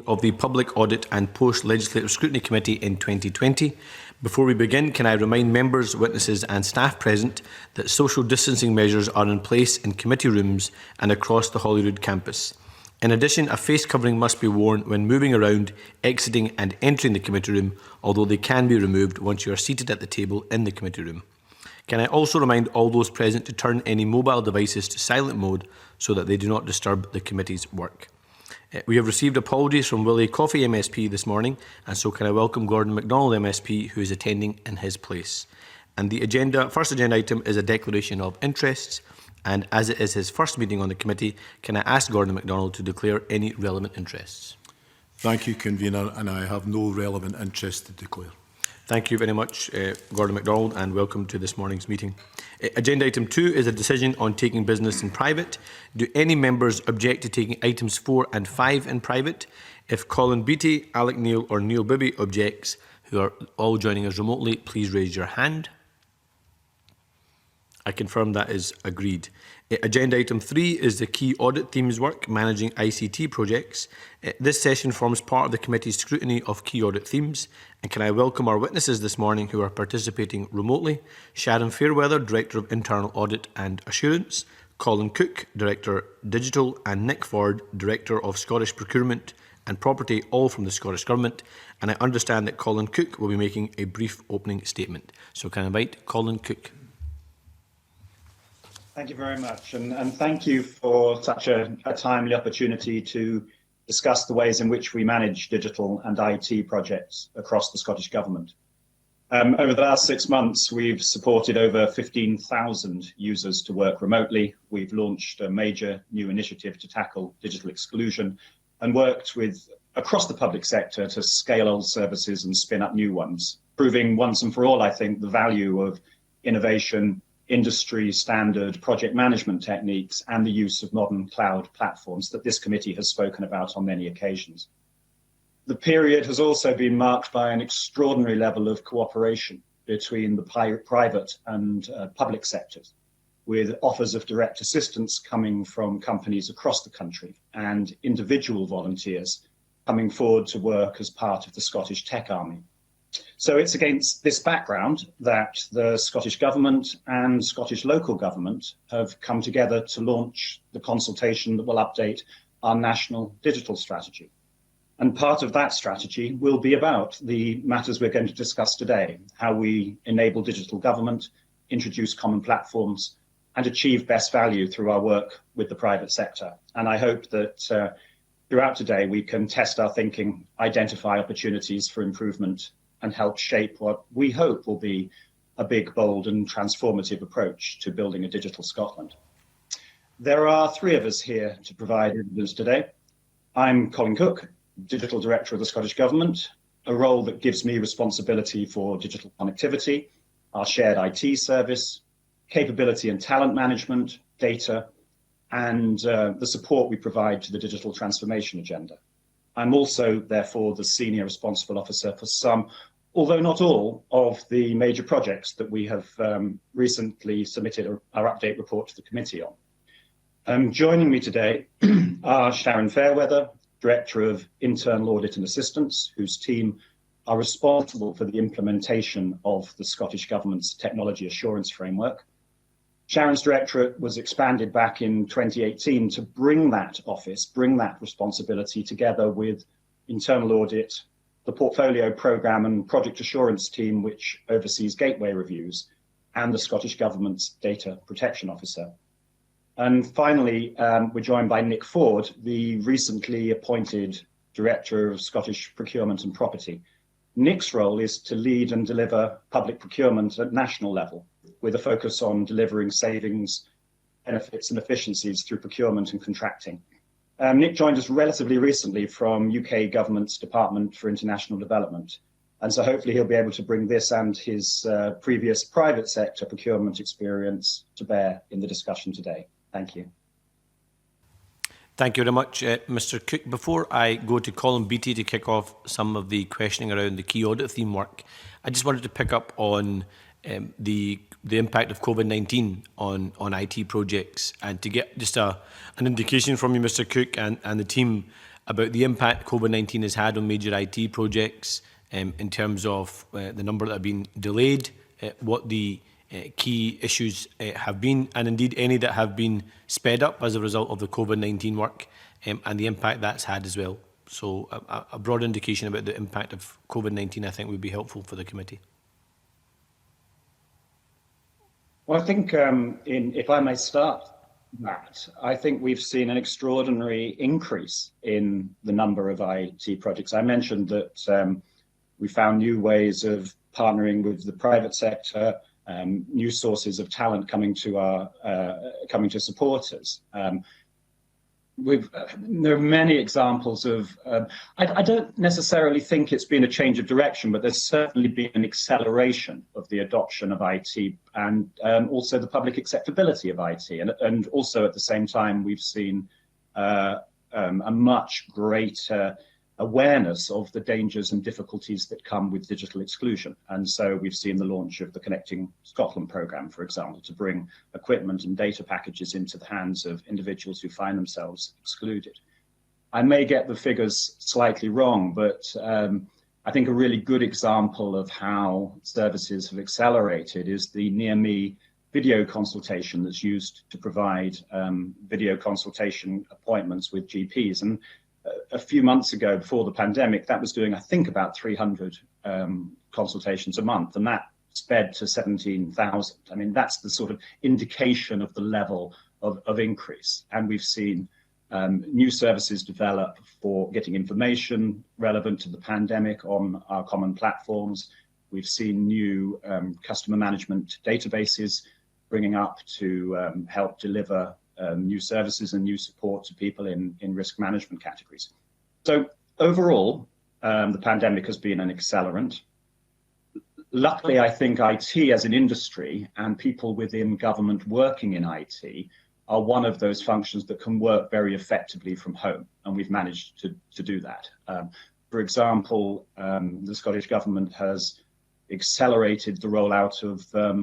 Of the Public Audit and Post-Legislative Scrutiny Committee in 2020. Before we begin, can I remind members, witnesses and staff present that social distancing measures are in place in committee rooms and across the Holyrood campus. In addition, a face covering must be worn when moving around, exiting and entering the committee room, although they can be removed once you are seated at the table in the committee room. Can I also remind all those present to turn any mobile devices to silent mode so that they do not disturb the committee's work. We have received apologies from Willie Coffey MSP this morning, and so can I welcome Gordon MacDonald MSP, who is attending in his place. And the first agenda item is a declaration of interests, and as it is his first meeting on the committee, can I ask Gordon MacDonald to declare any relevant interests? Thank you, Convener, and I have no relevant interest to declare. Thank you very much, Gordon MacDonald, and welcome to this morning's meeting. Agenda item 2 is a decision on taking business in private. Do any members object to taking items 4 and 5 in private? If Colin Beattie, Alec Neil or Neil Bibby objects, who are all joining us remotely, please raise your hand. I confirm that is agreed. Agenda item 3 is the key audit themes work, managing ICT projects. This session forms part of the committee's scrutiny of key audit themes. And can I welcome our witnesses this morning who are participating remotely? Sharon Fairweather, Director of Internal Audit and Assurance, Colin Cook, Director Digital, and Nick Ford, Director of Scottish Procurement and Property, all from the Scottish Government. And I understand that Colin Cook will be making a brief opening statement. So can I invite Colin Cook? Thank you very much, and thank you for such a timely opportunity to discuss the ways in which we manage digital and IT projects across the Scottish Government. Over the last 6 months, we've supported over 15,000 users to work remotely. We've launched a major new initiative to tackle digital exclusion and worked with across the public sector to scale old services and spin up new ones, proving once and for all, I think, the value of innovation, industry standard project management techniques and the use of modern cloud platforms that this committee has spoken about on many occasions. The period has also been marked by an extraordinary level of cooperation between the private and public sectors, with offers of direct assistance coming from companies across the country and individual volunteers coming forward to work as part of the Scottish Tech Army. So it's against this background that the Scottish Government and Scottish local government have come together to launch the consultation that will update our national digital strategy. And part of that strategy will be about the matters we're going to discuss today, how we enable digital government, introduce common platforms, and achieve best value through our work with the private sector. And I hope that throughout today we can test our thinking, identify opportunities for improvement, and help shape what we hope will be a big, bold and transformative approach to building a digital Scotland. There are 3 of us here to provide evidence today. I'm Colin Cook, Digital Director of the Scottish Government, a role that gives me responsibility for digital connectivity, our shared IT service, capability and talent management, data, and the support we provide to the digital transformation agenda. I'm also, therefore, the Senior Responsible Officer for some, although not all, of the major projects that we have recently submitted our update report to the committee on. Joining me today are Sharon Fairweather, Director of Internal Audit and Assistance, whose team are responsible for the implementation of the Scottish Government's Technology Assurance Framework. Sharon's directorate was expanded back in 2018 to bring that office, bring that responsibility together with internal audit, the portfolio programme and project assurance team, which oversees gateway reviews, and the Scottish Government's data protection officer. And finally, we're joined by Nick Ford, the recently appointed Director of Scottish Procurement and Property. Nick's role is to lead and deliver public procurement at national level, with a focus on delivering savings, benefits and efficiencies through procurement and contracting. Nick joined us relatively recently from UK Government's Department for International Development, and so hopefully he'll be able to bring this and his previous private sector procurement experience to bear in the discussion today. Thank you. Thank you very much, Mr Cook. Before I go to Colin Beattie to kick off some of the questioning around the key audit theme work, I just wanted to pick up on the impact of COVID-19 on IT projects, and to get just an indication from you, Mr Cook, and the team about the impact COVID-19 has had on major IT projects in terms of the number that have been delayed, what the key issues have been, and indeed any that have been sped up as a result of the COVID-19 work, and the impact that's had as well. So a broad indication about the impact of COVID-19 I think would be helpful for the committee. Well, I think, if I may start that, I think we've seen an extraordinary increase in the number of IT projects. I mentioned that we found new ways of partnering with the private sector, new sources of talent coming to support us. There are many examples of, I don't necessarily think it's been a change of direction, but there's certainly been an acceleration of the adoption of IT and also the public acceptability of IT. And also at the same time, we've seen a much greater awareness of the dangers and difficulties that come with digital exclusion. And so we've seen the launch of the Connecting Scotland programme, for example, to bring equipment and data packages into the hands of individuals who find themselves excluded. I may get the figures slightly wrong, but I think a really good example of how services have accelerated is the Near Me video consultation that's used to provide video consultation appointments with GPs. And a few months ago, before the pandemic, that was doing, I think, about 300 consultations a month, and that sped to 17,000. I mean, that's the sort of indication of the level of increase. And we've seen new services develop for getting information relevant to the pandemic on our common platforms. We've seen new customer management databases bringing up to help deliver new services and new support to people in risk management categories. So overall, the pandemic has been an accelerant. Luckily, I think IT as an industry and people within government working in IT are one of those functions that can work very effectively from home, and we've managed to do that. For example, the Scottish Government has accelerated the rollout of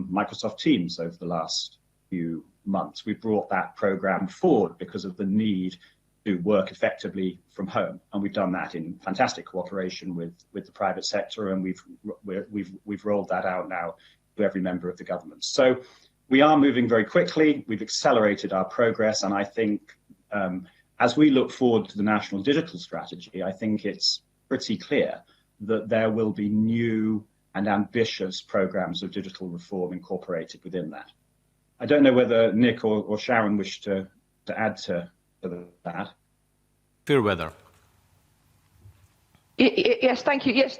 Microsoft Teams over the last few months. We've brought that programme forward because of the need to work effectively from home, and we've done that in fantastic cooperation with the private sector, and we've rolled that out now to every member of the government. So we are moving very quickly. We've accelerated our progress, and I think as we look forward to the National Digital Strategy, I think it's pretty clear that there will be new and ambitious programmes of digital reform incorporated within that. I don't know whether Nick or Sharon wish to add to that. Fairweather. Yes, thank you. Yes,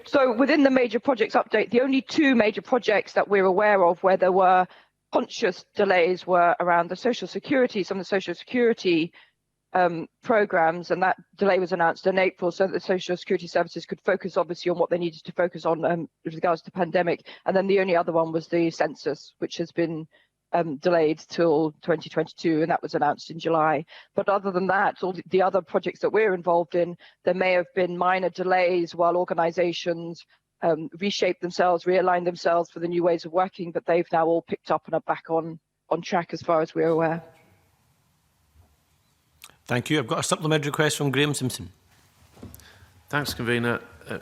so within the major projects update, the only two major projects that we're aware of where there were conscious delays were around the social security, some of the social security programs, and that delay was announced in April so that the social security services could focus obviously on what they needed to focus on with regards to the pandemic. And then the only other one was the census, which has been delayed till 2022, and that was announced in July. But other than that, all the other projects that we're involved in, there may have been minor delays while organisations reshape themselves, realign themselves for the new ways of working, but they've now all picked up and are back on track as far as we're aware. Thank you. I've got a supplementary request from Graham Simpson. Thanks, Convener.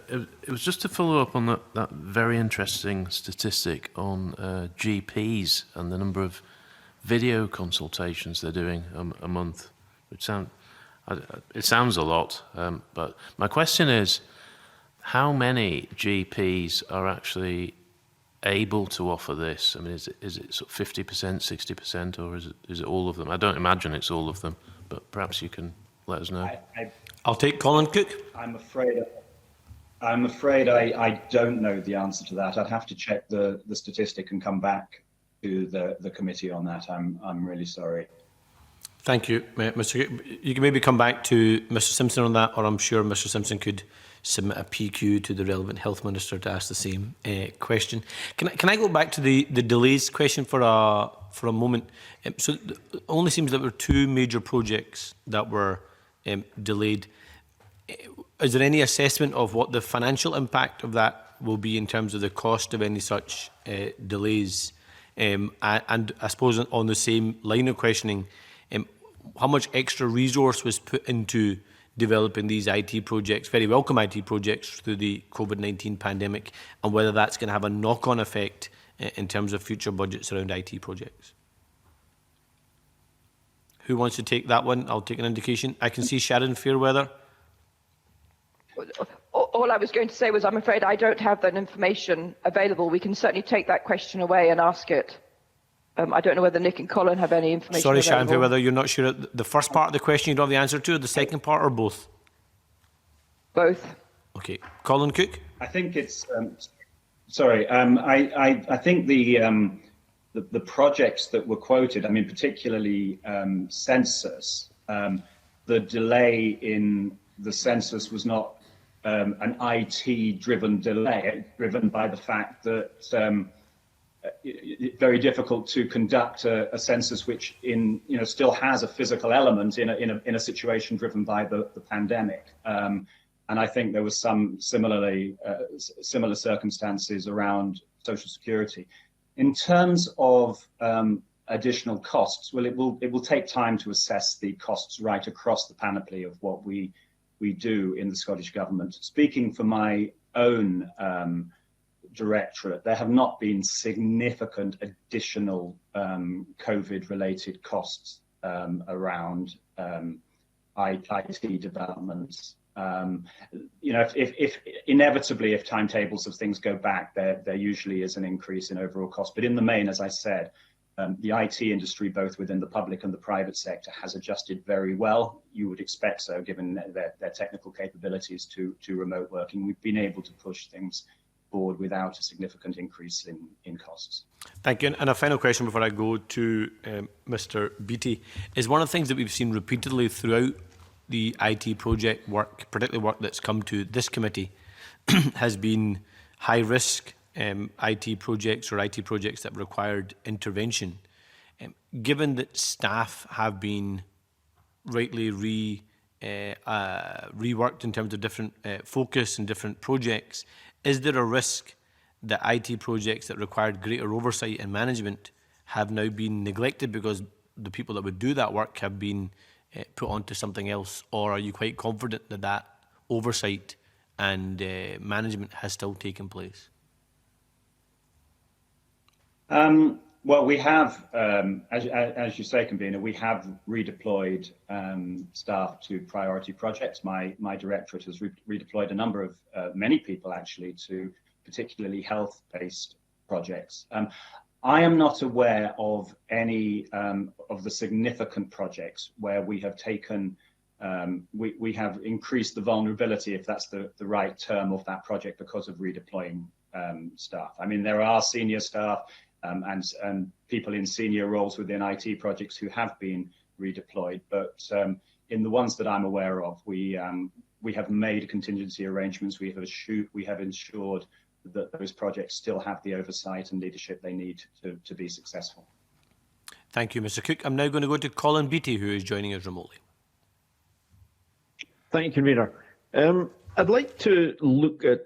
It was just to follow up on that very interesting statistic on GPs and the number of video consultations they're doing a month. It sounds a lot, but my question is, how many GPs are actually able to offer this? I mean, is it sort of 50%, 60%, or is it all of them? I don't imagine it's all of them, but perhaps you can let us know. I'll take Colin Cook. I'm afraid I don't know the answer to that. I'd have to check the statistic and come back to the committee on that. I'm really sorry. Thank you, Mr. Cook. You can maybe come back to Mr. Simpson on that, or I'm sure Mr. Simpson could submit a PQ to the relevant health minister to ask the same question. Can I go back to the delays question for a moment? So it only seems that there were two major projects that were delayed. Is there any assessment of what the financial impact of that will be in terms of the cost of any such delays? And I suppose on the same line of questioning, how much extra resource was put into developing these IT projects, very welcome IT projects through the COVID-19 pandemic, and whether that's going to have a knock-on effect in terms of future budgets around IT projects. Who wants to take that one? I'll take an indication. I can see Sharon Fairweather. All I was going to say was I'm afraid I don't have that information available. We can certainly take that question away and ask it. I don't know whether Nick and Colin have any information Sorry, available. Sharon Fairweather, you're not sure. The first part of the question you don't have the answer to, or the second part, or both? Both. Okay. Colin Cook? I think it's sorry. I think the projects that were quoted, I mean, particularly census, the delay in the census was not an IT-driven delay, driven by the fact that it's very difficult to conduct a census which still has a physical element in a situation driven by the pandemic. And I think there was some similar circumstances around Social Security. In terms of additional costs, well, it will take time to assess the costs right across the panoply of what we do in the Scottish Government. Speaking for my own directorate, there have not been significant additional COVID-related costs around IT developments. If inevitably, if timetables of things go back, there usually is an increase in overall cost. But in the main, as I said, the IT industry, both within the public and the private sector, has adjusted very well. You would expect so, given their technical capabilities to remote working. We've been able to push things forward without a significant increase in costs. Thank you. And a final question before I go to Mr. Beattie is one of the things that we've seen repeatedly throughout the IT project work, particularly work that's come to this committee, has been high risk IT projects or IT projects that required intervention. Given that staff have been rightly reworked in terms of different focus and different projects, is there a risk that IT projects that required greater oversight and management have now been neglected because the people that would do that work have been put onto something else? Or are you quite confident that that oversight and management has still taken place? Well, we have, as you say, Convener, we have redeployed staff to priority projects. My directorate has redeployed a number of, many people actually, to particularly health-based projects. I am not aware of any of the significant projects where we have taken, we have increased the vulnerability, if that's the right term, of that project because of redeploying staff. I mean, there are senior staff and people in senior roles within IT projects who have been redeployed, but in the ones that I'm aware of, we have made contingency arrangements. We have ensured that those projects still have the oversight and leadership they need to be successful. Thank you, Mr. Cook. I'm now going to go to Colin Beattie, who is joining us remotely. Thank you, Convener. I'd like to look at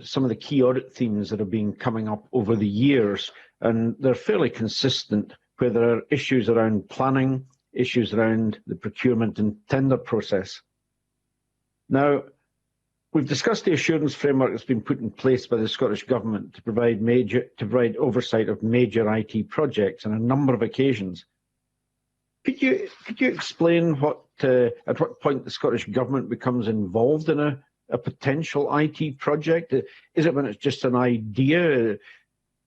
some of the key audit themes that have been coming up over the years, and they're fairly consistent, where there are issues around planning, issues around the procurement and tender process. Now, we've discussed the assurance framework that's been put in place by the Scottish Government to provide oversight of major IT projects on a number of occasions. Could you explain at what point the Scottish Government becomes involved in a potential IT project? Is it when it's just an idea,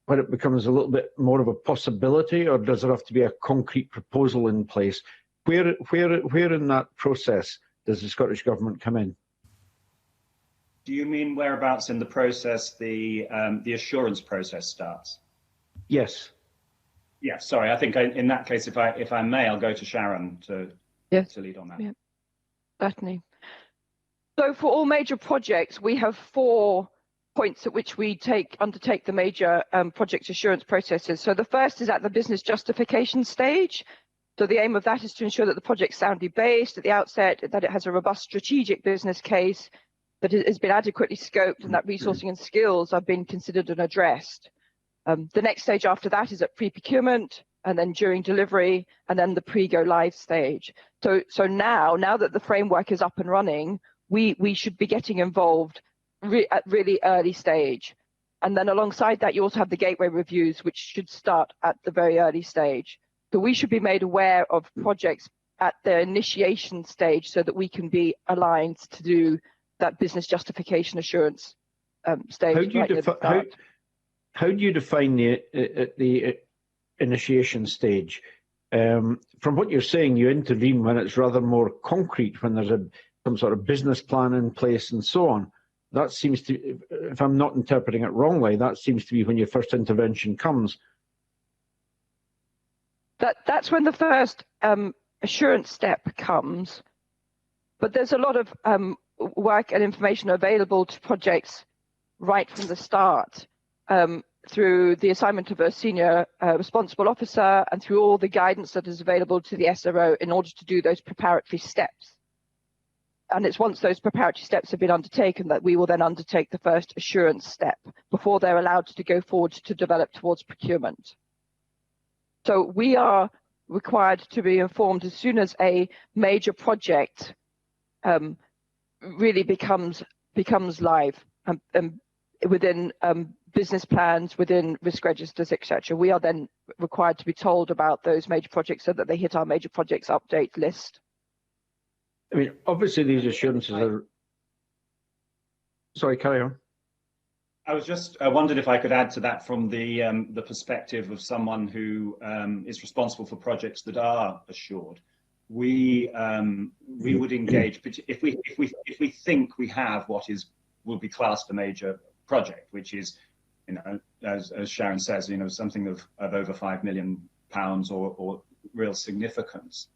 when it becomes a little bit more of a possibility, or does there have to be a concrete proposal in place? Where in that process does the Scottish Government come in? Do you mean whereabouts in the process the assurance process starts? Yes. Yeah, sorry. I think in that case, if I may, I'll go to Sharon to lead on that. Yeah, certainly. So for all major projects, we have 4 points at which we undertake the major project assurance processes. So the first is at the business justification stage. So the aim of that is to ensure that the project's soundly based at the outset, that it has a robust strategic business case, that it has been adequately scoped, and that resourcing and skills have been considered and addressed. The next stage after that is at pre-procurement, and then during delivery, and then the pre-go live stage. So now that the framework is up and running, we should be getting involved at really early stage. And then alongside that, you also have the gateway reviews, which should start at the very early stage. So we should be made aware of projects at the initiation stage so that we can be aligned to do that business justification assurance stage. How do you define the initiation stage? From what you're saying, you intervene when it's rather more concrete, when there's some sort of business plan in place and so on. That seems to, if I'm not interpreting it wrongly, that seems to be when your first intervention comes. That's when the first assurance step comes, but there's a lot of work and information available to projects right from the start, through the assignment of a senior responsible officer and through all the guidance that is available to the SRO in order to do those preparatory steps. And it's once those preparatory steps have been undertaken that we will then undertake the first assurance step before they're allowed to go forward to develop towards procurement. So we are required to be informed as soon as a major project really becomes live, within business plans, within risk registers, etc. We are then required to be told about those major projects so that they hit our major projects update list. I mean, obviously these assurances are... Sorry, carry on. I was just wondered if I could add to that from the perspective of someone who is responsible for projects that are assured. We would engage if we think we have what will be classed a major project, which is, as Sharon says, something of over £5 million or real significance.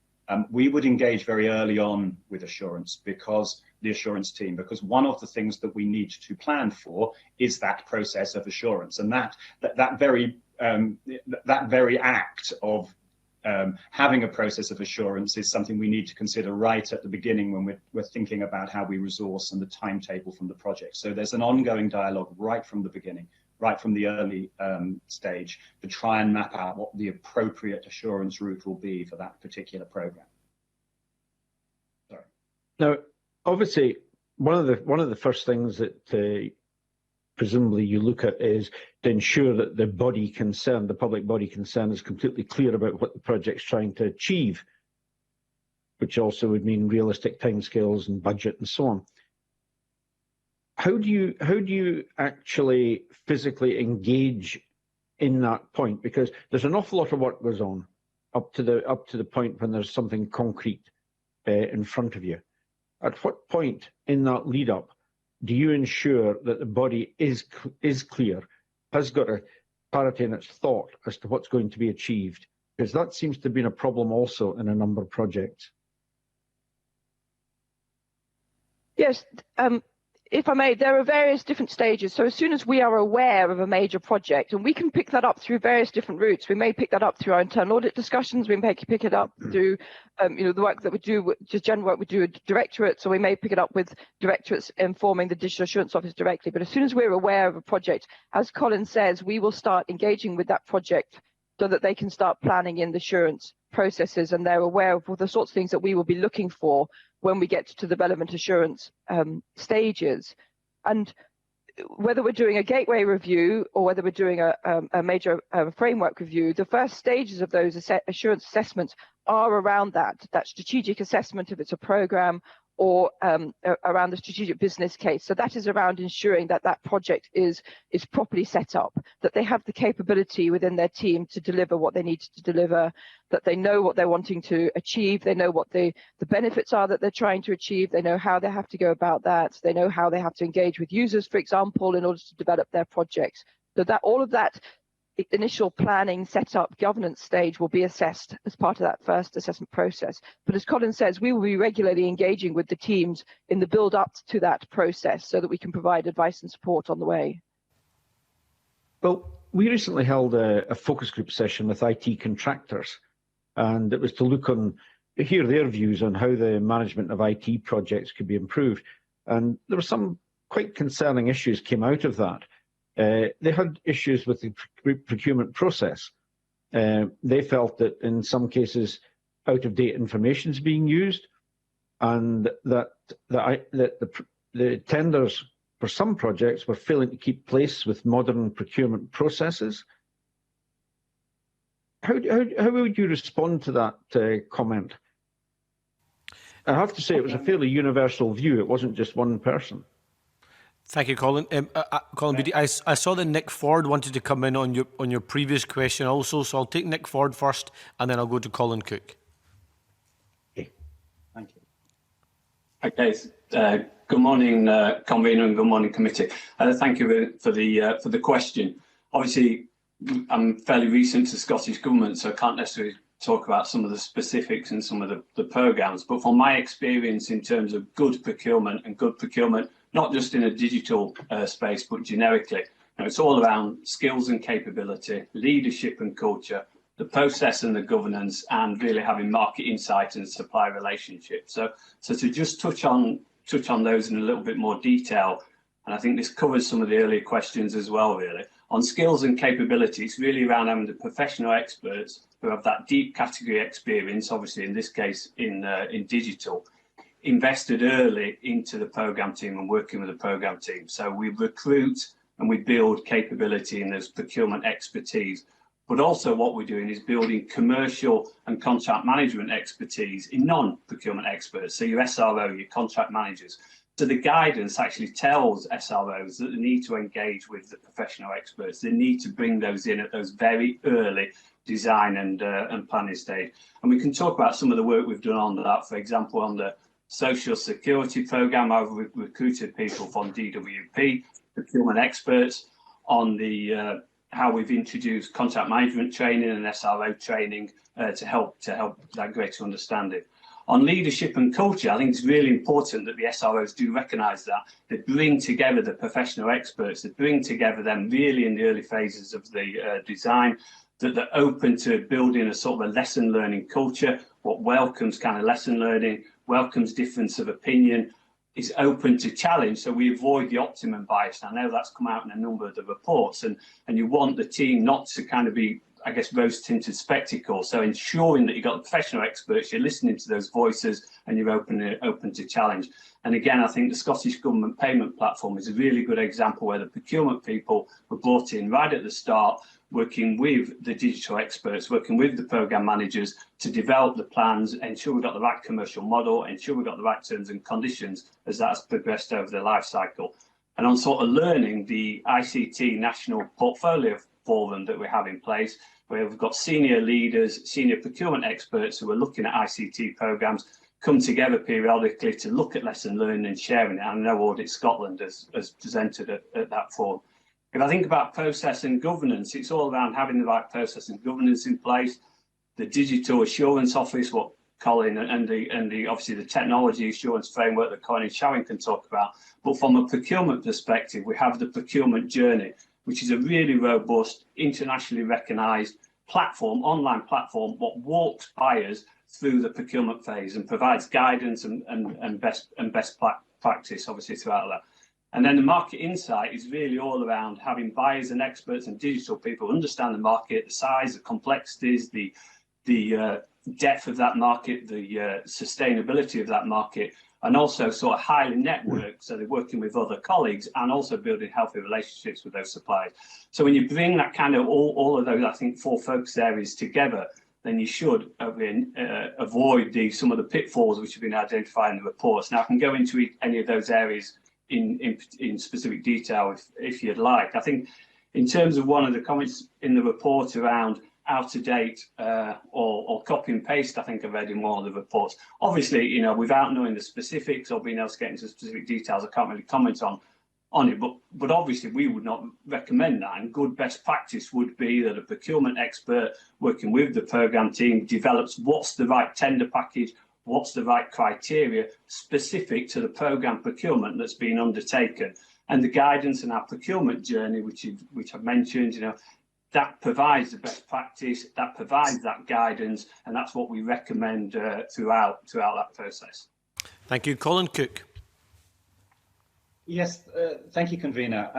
We would engage very early on with assurance, because the assurance team, because one of the things that we need to plan for is that process of assurance, and that very act of having a process of assurance is something we need to consider right at the beginning when we're thinking about how we resource and the timetable from the project. So there's an ongoing dialogue right from the beginning, right from the early stage, to try and map out what the appropriate assurance route will be for that particular program. Sorry. Now, obviously, one of the first things that presumably you look at is to ensure that the body concerned, the public body concerned, is completely clear about what the project's trying to achieve, which also would mean realistic timescales and budget and so on. How do you actually physically engage in that point? Because there's an awful lot of work goes on up to the point when there's something concrete in front of you. At what point in that lead up do you ensure that the body is clear, has got a clarity in its thought as to what's going to be achieved? Because that seems to have been a problem also in a number of projects. Yes, if I may, there are various different stages. So as soon as we are aware of a major project, and we can pick that up through various different routes, we may pick that up through our internal audit discussions, we may pick it up through the work that we do, just general work we do with directorates, or we may pick it up with directorates informing the Digital Assurance Office directly. But as soon as we're aware of a project, as Colin says, we will start engaging with that project so that they can start planning in the assurance processes, and they're aware of the sorts of things that we will be looking for when we get to the development assurance stages. And whether we're doing a gateway review or whether we're doing a major framework review, the first stages of those assurance assessments are around that strategic assessment, if it's a program, or around the strategic business case. So that is around ensuring that that project is properly set up, that they have the capability within their team to deliver what they need to deliver, that they know what they're wanting to achieve, they know what the benefits are that they're trying to achieve, they know how they have to go about that, they know how they have to engage with users, for example, in order to develop their projects. So that all of that initial planning, setup, governance stage will be assessed as part of that first assessment process. But as Colin says, we will be regularly engaging with the teams in the build up to that process so that we can provide advice and support on the way. Well, we recently held a focus group session with IT contractors, and it was to hear their views on how the management of IT projects could be improved. And there were some quite concerning issues came out of that. They had issues with the procurement process. They felt that in some cases, out-of-date information is being used, and that the tenders for some projects were failing to keep pace with modern procurement processes. How would you respond to that comment? I have to say it was a fairly universal view. It wasn't just one person. Thank you, Colin. Colin Beattie, I saw that Nick Ford wanted to come in on your previous question also, so I'll take Nick Ford first, and then I'll go to Colin Cook. Thank you. Okay. Good morning, convener, and good morning, committee. Thank you for the question. Obviously, I'm fairly recent to Scottish Government, so I can't necessarily talk about some of the specifics and some of the programmes. But from my experience in terms of good procurement, not just in a digital space, but generically, it's all around skills and capability, leadership and culture, the process and the governance, and really having market insight and supply relationships. So to just touch on those in a little bit more detail, and I think this covers some of the earlier questions as well, really. On skills and capability, it's really around having the professional experts who have that deep category experience, obviously in this case in digital, invested early into the programme team and working with the programme team. So we recruit and we build capability in those procurement expertise. But also what we're doing is building commercial and contract management expertise in non-procurement experts. So your SRO, your contract managers. So the guidance actually tells SROs that they need to engage with the professional experts. They need to bring those in at those very early design and planning stage. And we can talk about some of the work we've done on that. For example, on the social security programme, I've recruited people from DWP, procurement experts, on the how we've introduced contract management training and SRO training to help that greater understanding. On leadership and culture, I think it's really important that the SROs do recognise that. They bring together the professional experts, they bring together them really in the early phases of the design, that they're open to building a sort of a lesson learning culture, what welcomes kind of lesson learning, welcomes difference of opinion, is open to challenge, so we avoid the optimum bias. I know that's come out in a number of the reports, and you want the team not to kind of be, I guess, rose-tinted spectacles. So ensuring that you've got the professional experts, you're listening to those voices, and you're open to challenge. And again, I think the Scottish Government payment platform is a really good example where the procurement people were brought in right at the start, working with the digital experts, working with the programme managers to develop the plans, ensure we've got the right commercial model, ensure we've got the right terms and conditions as that's progressed over the life cycle. And on sort of learning, the ICT National Portfolio Forum that we have in place, where we've got senior leaders, senior procurement experts who are looking at ICT programmes, come together periodically to look at lesson learning and sharing it. I know Audit Scotland has presented at that forum. If I think about process and governance, it's all around having the right process and governance in place. The Digital Assurance Office, what Colin and the obviously the technology assurance framework that Colin and Sharon can talk about. But from a procurement perspective, we have the procurement journey, which is a really robust, internationally recognised platform, online platform, what walks buyers through the procurement phase and provides guidance and best practice, obviously, throughout that. And then the market insight is really all around having buyers and experts and digital people understand the market, the size, the complexities, the depth of that market, the sustainability of that market, and also sort of highly networked, so they're working with other colleagues and also building healthy relationships with those suppliers. So when you bring that kind of all of those, I think, 4 focus areas together, then you should avoid some of the pitfalls which have been identified in the reports. Now, I can go into any of those areas in specific detail if you'd like. I think in terms of one of the comments in the report around out of date or copy and paste, I think I read in one of the reports. Obviously, you know, without knowing the specifics or being able to get into specific details, I can't really comment on it. But obviously, we would not recommend that. And good best practice would be that a procurement expert working with the programme team develops what's the right tender package, what's the right criteria specific to the programme procurement that's been undertaken. And the guidance in our procurement journey, which I've mentioned, you know, that provides the best practice, that provides that guidance, and that's what we recommend throughout that process. Thank you. Colin Cook. Yes, thank you, convener.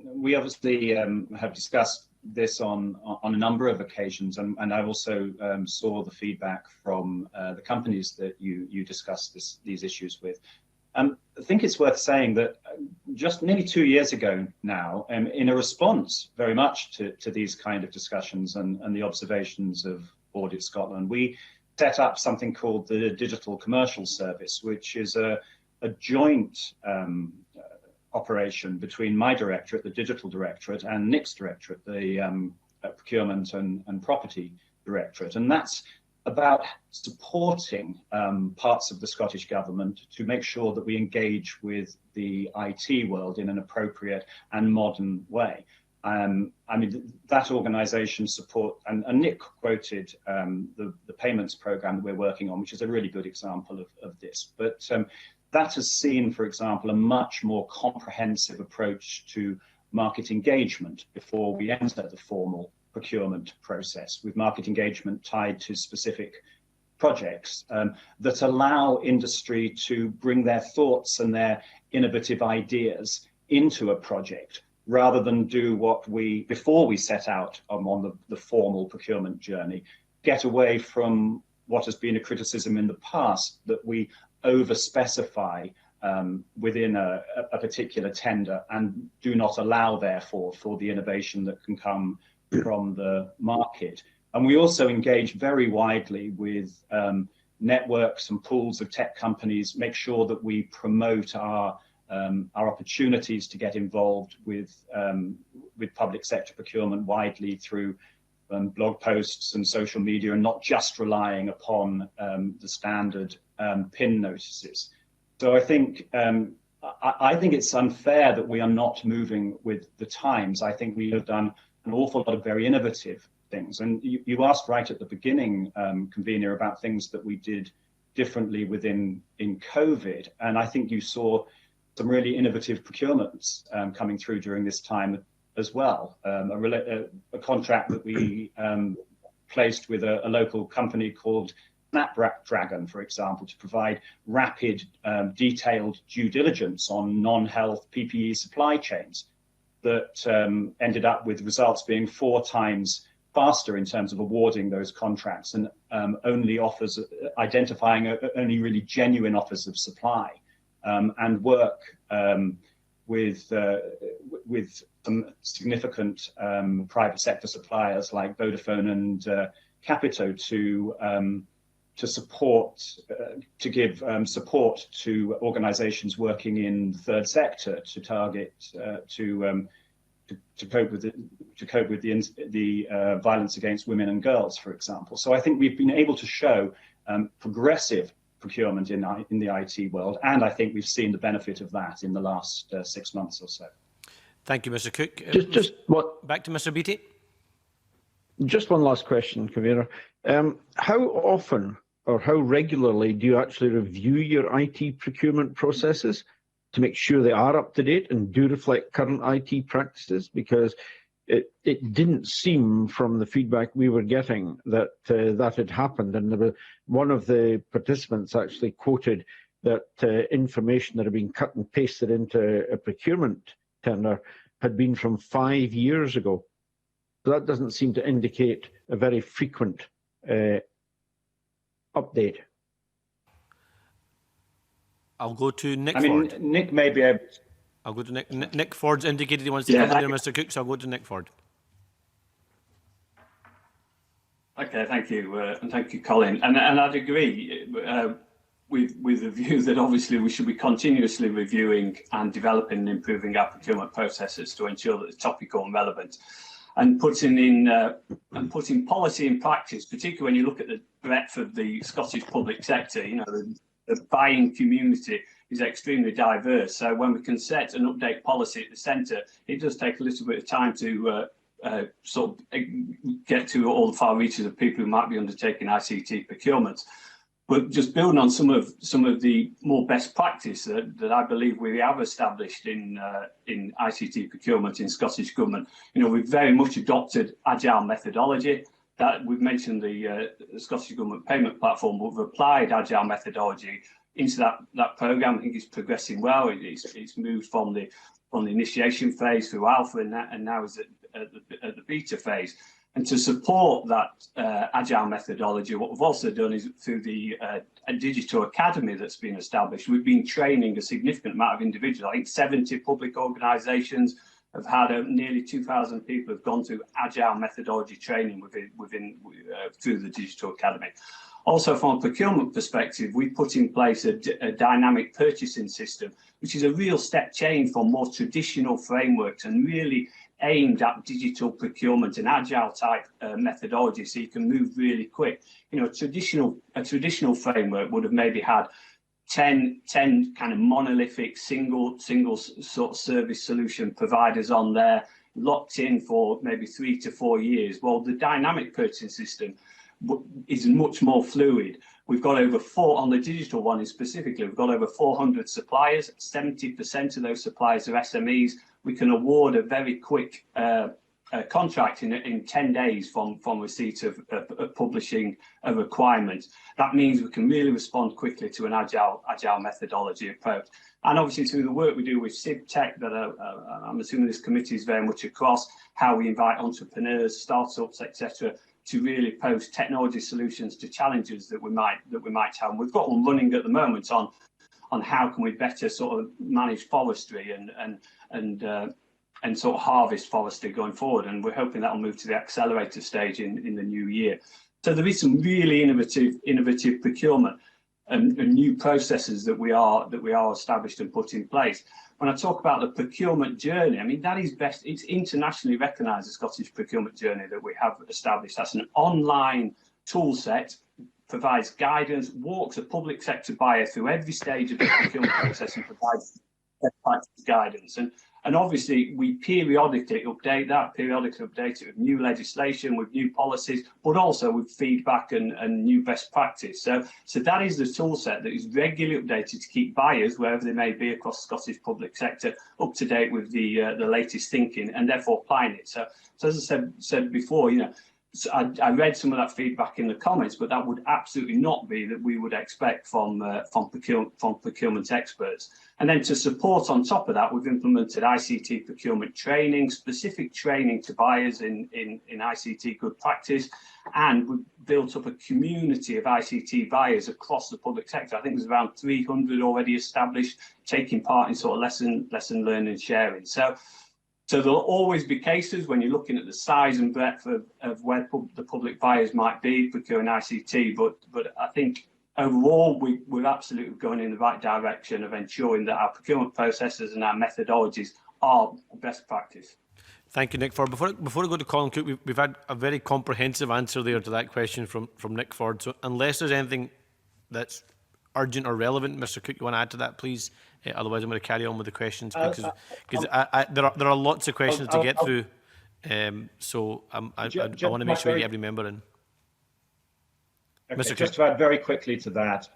We obviously have discussed this on a number of occasions, and I also saw the feedback from the companies that you discussed these issues with. I think it's worth saying that just nearly 2 years ago now, in a response very much to these kind of discussions and the observations of Audit Scotland, we set up something called the Digital Commercial Service, which is a joint operation between my directorate, the Digital Directorate, and Nick's Directorate, the Procurement and Property Directorate. And that's about supporting parts of the Scottish Government to make sure that we engage with the IT world in an appropriate and modern way. I mean, that organisation support, and Nick quoted the payments programme that we're working on, which is a really good example of this. But that has seen, for example, a much more comprehensive approach to market engagement before we enter the formal procurement process, with market engagement tied to specific projects that allow industry to bring their thoughts and their innovative ideas into a project, rather than do what before we set out on the formal procurement journey, get away from what has been a criticism in the past, that we over-specify within a particular tender and do not allow, therefore, for the innovation that can come from the market. And we also engage very widely with networks and pools of tech companies, make sure that we promote our opportunities to get involved with public sector procurement widely through blog posts and social media, and not just relying upon the standard PIN notices. So I think it's unfair that we are not moving with the times. I think we have done an awful lot of very innovative things. And you asked right at the beginning, Convener, about things that we did differently in COVID. And I think you saw some really innovative procurements coming through during this time as well. A contract that we placed with a local company called Snapdragon, for example, to provide rapid, detailed due diligence on non-health PPE supply chains, that ended up with results being 4 times faster in terms of awarding those contracts, and identifying only really genuine offers of supply, and work with some significant private sector suppliers like Vodafone and Capito to support, to give support to organisations working in the third sector to target to cope with the violence against women and girls, for example. So I think we've been able to show progressive procurement in the IT world, and I think we've seen the benefit of that in the last 6 months or so. Thank you, Mr. Cook. Just what? Back to Mr. Beattie. Just one last question, Convener. How often or how regularly do you actually review your IT procurement processes to make sure they are up to date and do reflect current IT practices? Because it didn't seem from the feedback we were getting that that had happened. And one of the participants actually quoted that information that had been cut and pasted into a procurement tender had been from 5 years ago. So that doesn't seem to indicate a very frequent update. I'll go to Nick Ford. Nick may be able to. I'll go to Nick. Nick Ford's indicated he wants to come in there, Mr. Cook, so I'll go to Nick Ford. Okay, thank you, and thank you, Colin. And I'd agree with the view that obviously we should be continuously reviewing and developing and improving our procurement processes to ensure that it's topical and relevant, and putting policy in practice, particularly when you look at the breadth of the Scottish public sector. You know, the buying community is extremely diverse. So when we can set and update policy at the centre, it does take a little bit of time to sort of get to all the far reaches of people who might be undertaking ICT procurement. But just building on some of the more best practice that I believe we have established in ICT procurement in Scottish Government, you know, we've very much adopted agile methodology. That we've mentioned the Scottish Government payment platform, but we've applied agile methodology into that programme. I think it's progressing well. It's moved from the initiation phase through alpha and now is at the beta phase. And to support that agile methodology, what we've also done is through the a digital academy that's been established, we've been training a significant amount of individuals. I think 70 public organisations have had nearly 2,000 people have gone through agile methodology training through the digital academy. Also, from a procurement perspective, we put in place a dynamic purchasing system, which is a real step change from more traditional frameworks and really aimed at digital procurement and agile type methodology, so you can move really quick. You know, a traditional framework would have maybe had 10 kind of monolithic single sort of service solution providers on there, locked in for maybe 3 to 4 years. Well, the dynamic purchasing system is much more fluid. We've got over on the digital one specifically, we've got over 400 suppliers. 70% of those suppliers are SMEs. We can award a very quick contract in 10 days from receipt of publishing a requirement. That means we can really respond quickly to an agile methodology approach. And obviously through the work we do with CivTech, that I'm assuming this committee is very much across, how we invite entrepreneurs, startups, etc., to really pose technology solutions to challenges that we might have. And we've got one running at the moment on how can we better sort of manage forestry and sort of harvest forestry going forward. And we're hoping that will move to the accelerator stage in the new year. So there is some really innovative procurement and new processes that we are established and put in place. When I talk about the procurement journey, I mean, that is it's internationally recognised, the Scottish procurement journey that we have established. That's an online tool set, provides guidance, walks a public sector buyer through every stage of the procurement process and provides practice guidance. And obviously, we periodically update it with new legislation, with new policies, but also with feedback and new best practice. So that is the tool set that is regularly updated to keep buyers, wherever they may be across the Scottish public sector, up to date with the latest thinking and therefore applying it. So as I said before, you know, so I read some of that feedback in the comments, but that would absolutely not be that we would expect from procurement experts. And then to support on top of that, we've implemented ICT procurement training, specific training to buyers in ICT good practice, and we've built up a community of ICT buyers across the public sector. I think there's around 300 already established, taking part in sort of lesson learning and sharing. So there'll always be cases when you're looking at the size and breadth of where the public buyers might be procuring ICT, but I think overall we're absolutely going in the right direction of ensuring that our procurement processes and our methodologies are best practice. Thank you, Nick Ford. Before I go to Colin Cook, we've had a very comprehensive answer there to that question from Nick Ford. So unless there's anything that's urgent or relevant, Mr. Cook, you want to add to that, please? Otherwise, I'm going to carry on with the questions because there are lots of questions to get through. So I want to make sure we get every member in. Okay, Mr. just to add very quickly to that,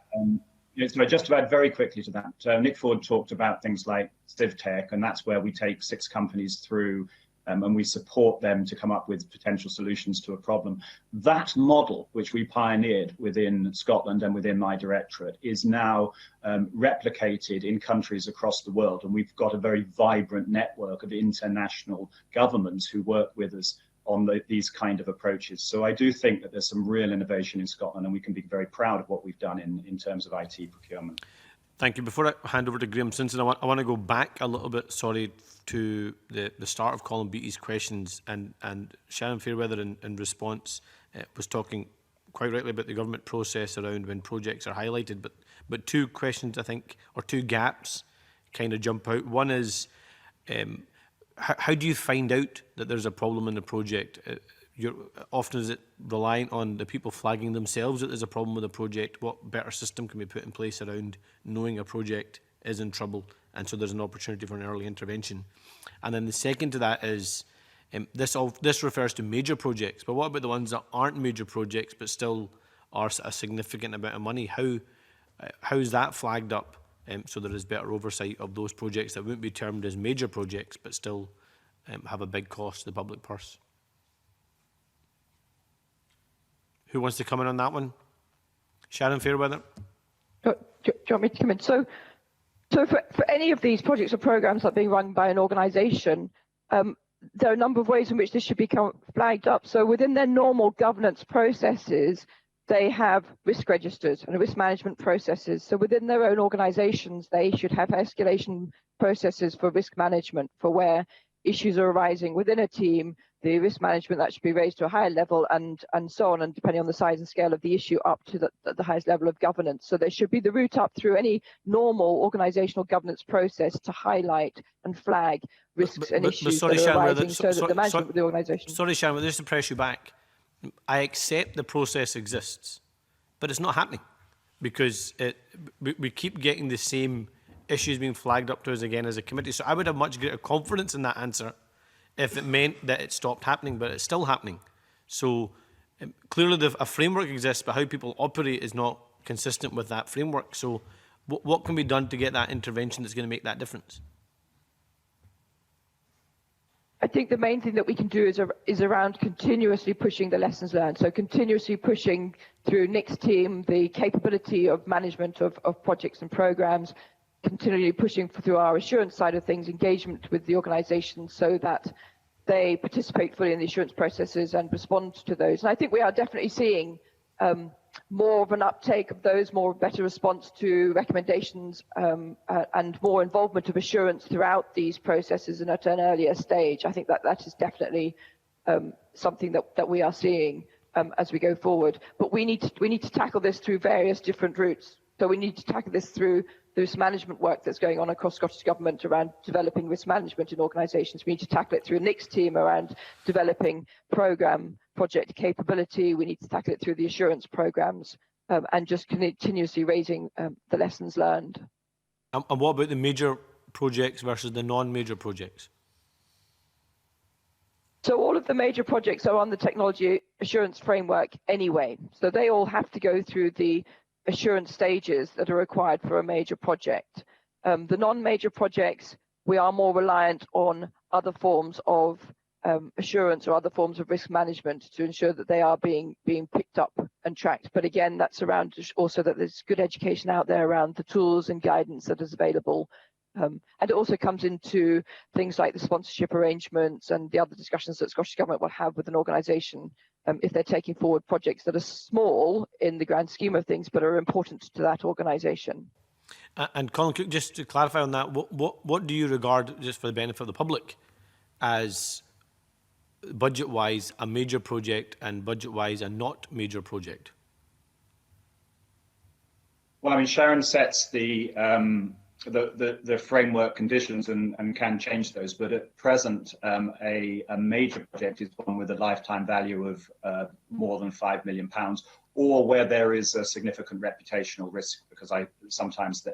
Nick Ford talked about things like CivTech, and that's where we take 6 companies through and we support them to come up with potential solutions to a problem. That model, which we pioneered within Scotland and within my directorate, is now replicated in countries across the world. And we've got a very vibrant network of international governments who work with us on these kind of approaches. So I do think that there's some real innovation in Scotland, and we can be very proud of what we've done in terms of IT procurement. Thank you. Before I hand over to Graham Simpson, I want to go back a little bit, to the start of Colin Beattie's questions, and Sharon Fairweather in response was talking quite rightly about the government process around when projects are highlighted, but 2 questions, I think, or 2 gaps kind of jump out. One is, how do you find out that there's a problem in the project? Often is it reliant on the people flagging themselves that there's a problem with a project? What better system can be put in place around knowing a project is in trouble, and so there's an opportunity for an early intervention? And then the second to that is, this refers to major projects, but what about the ones that aren't major projects but still are a significant amount of money? How is that flagged up so there is better oversight of those projects that wouldn't be termed as major projects but still have a big cost to the public purse? Who wants to come in on that one? Sharon Fairweather? Do you want me to come in? So for any of these projects or programs that are being run by an organisation, there are a number of ways in which this should become flagged up. So within their normal governance processes, they have risk registers and risk management processes. So within their own organizations, they should have escalation processes for risk management, for where issues are arising within a team, the risk management that should be raised to a higher level, and so on, and depending on the size and scale of the issue, up to the highest level of governance. So there should be the route up through any normal organizational governance process to highlight and flag risks and issues that are arising, so that the management of the organisation. Sorry, Sharon, just to press you back. I accept the process exists, but it's not happening because we keep getting the same issues being flagged up to us again as a committee. So I would have much greater confidence in that answer if it meant that it stopped happening, but it's still happening. So clearly a framework exists, but how people operate is not consistent with that framework. So what can be done to get that intervention that's going to make that difference? I think the main thing that we can do is around continuously pushing the lessons learned. So continuously pushing through Nick's team the capability of management of projects and programs, continually pushing through our assurance side of things, engagement with the organisation, so that they participate fully in the assurance processes and respond to those. And I think we are definitely seeing more of an uptake of those, better response to recommendations, and more involvement of assurance throughout these processes and at an earlier stage. I think that is definitely something that we are seeing as we go forward. But we need to tackle this through various different routes. So we need to tackle this through the risk management work that's going on across Scottish Government around developing risk management in organisations. We need to tackle it through Nick's team around developing project capability. We need to tackle it through the assurance programmes, and just continuously raising the lessons learned. And what about the major projects versus the non-major projects? So all of the major projects are on the technology assurance framework anyway. So they all have to go through the assurance stages that are required for a major project. The non-major projects, we are more reliant on other forms of assurance or other forms of risk management to ensure that they are being picked up and tracked. But again, that's around also that there's good education out there around the tools and guidance that is available. And it also comes into things like the sponsorship arrangements and the other discussions that Scottish Government will have with an organisation if they're taking forward projects that are small in the grand scheme of things, but are important to that organisation. And Colin Cook, just to clarify on that, what do you regard, just for the benefit of the public, as budget-wise a major project and budget-wise a not major project? Well, I mean, Sharon sets the framework conditions and can change those, but at present a major project is one with a lifetime value of more than £5 million, or where there is a significant reputational risk, because sometimes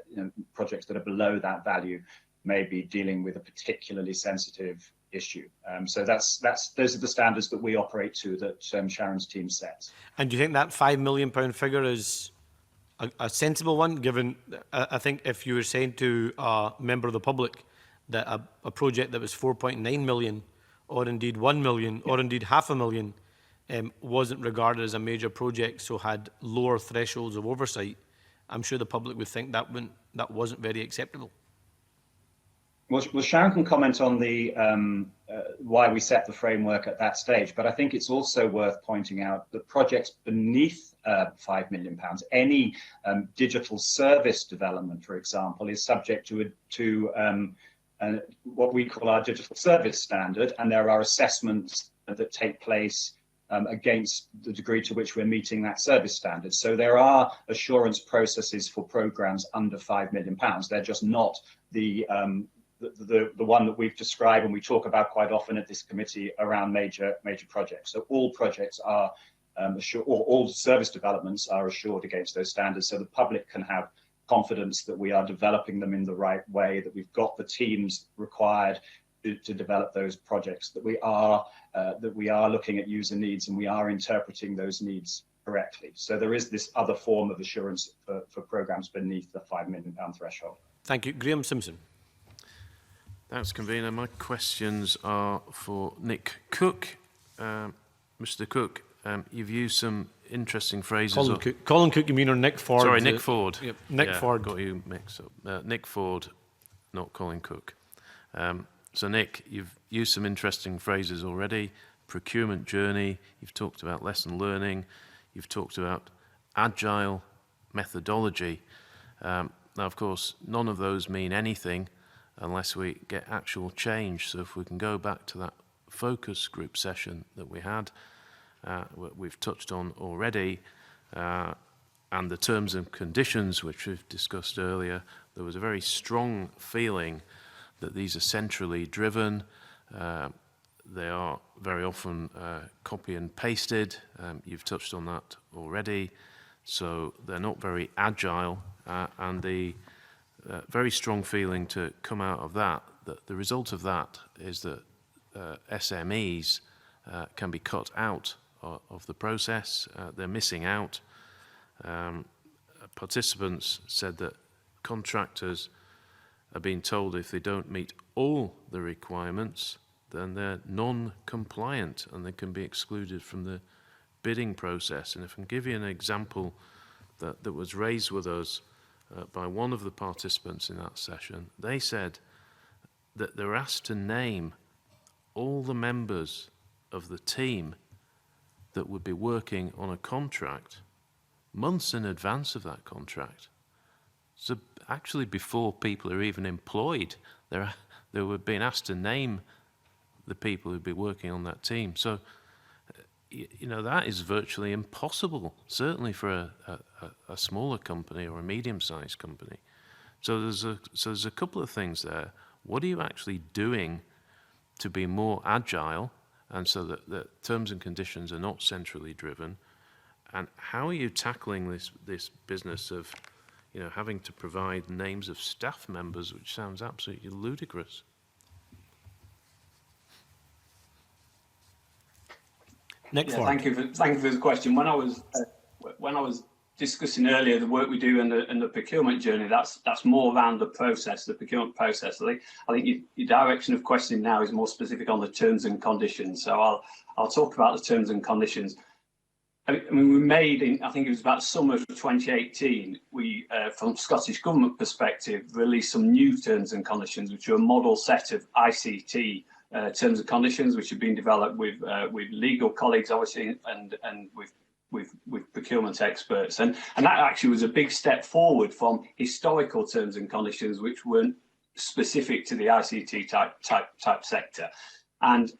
projects that are below that value may be dealing with a particularly sensitive issue. So those are the standards that we operate to, that Sharon's team sets. And do you think that £5 million figure is a sensible one, given, I think if you were saying to a member of the public that a project that was 4.9 million, or indeed 1 million, or indeed £500,000, wasn't regarded as a major project, so had lower thresholds of oversight, I'm sure the public would think that wasn't very acceptable. Well, Sharon can comment on the why we set the framework at that stage, but I think it's also worth pointing out that projects beneath £5 million, any digital service development, for example, is subject to what we call our digital service standard, and there are assessments that take place against the degree to which we're meeting that service standard. So there are assurance processes for programmes under £5 million. They're just not the one that we've described and we talk about quite often at this committee around major projects. So all projects are assured, or all service developments are assured against those standards, so the public can have confidence that we are developing them in the right way, that we've got the teams required to develop those projects, that we are looking at user needs and we are interpreting those needs correctly. So there is this other form of assurance for programmes beneath the £5 million threshold. Thank you. Graham Simpson. Thanks, Convener. My questions are for Nick Cook. Mr. Cook, you've used some interesting phrases. Colin Cook, you mean, or Nick Ford? Sorry, Nick Ford. Yep. Nick Ford. Got you mixed up. Nick Ford, not Colin Cook. So Nick, you've used some interesting phrases already. Procurement journey, you've talked about lesson learning, you've talked about agile methodology. Now, of course, none of those mean anything unless we get actual change. So if we can go back to that focus group session that we had, we've touched on already, and the terms and conditions which we've discussed earlier, there was a very strong feeling that these are centrally driven. They are very often copy and pasted. You've touched on that already. So they're not very agile, and the very strong feeling to come out of that the result of that is that SMEs can be cut out of the process. They're missing out. Participants said that contractors are being told if they don't meet all the requirements, then they're non-compliant and they can be excluded from the bidding process. And if I can give you an example that was raised with us by one of the participants in that session, they said that they were asked to name all the members of the team that would be working on a contract months in advance of that contract. So actually before people are even employed, they were being asked to name the people who'd be working on that team. So, you know, that is virtually impossible, certainly for a smaller company or a medium-sized company. So there's a couple of things there. What are you actually doing to be more agile, and so that the terms and conditions are not centrally driven? And how are you tackling this business of, you know, having to provide names of staff members, which sounds absolutely ludicrous? Nick Ford. Thank you for the question. When I was discussing earlier the work we do in the procurement journey, that's more around the process, the procurement process. I think your direction of questioning now is more specific on the terms and conditions. So I'll talk about the terms and conditions. I mean, we made, I think it was about summer of 2018, we, from Scottish Government perspective, released some new terms and conditions, which are a model set of ICT terms and conditions, which have been developed with legal colleagues, obviously, and with procurement experts. And that actually was a big step forward from historical terms and conditions, which weren't specific to the ICT type sector. And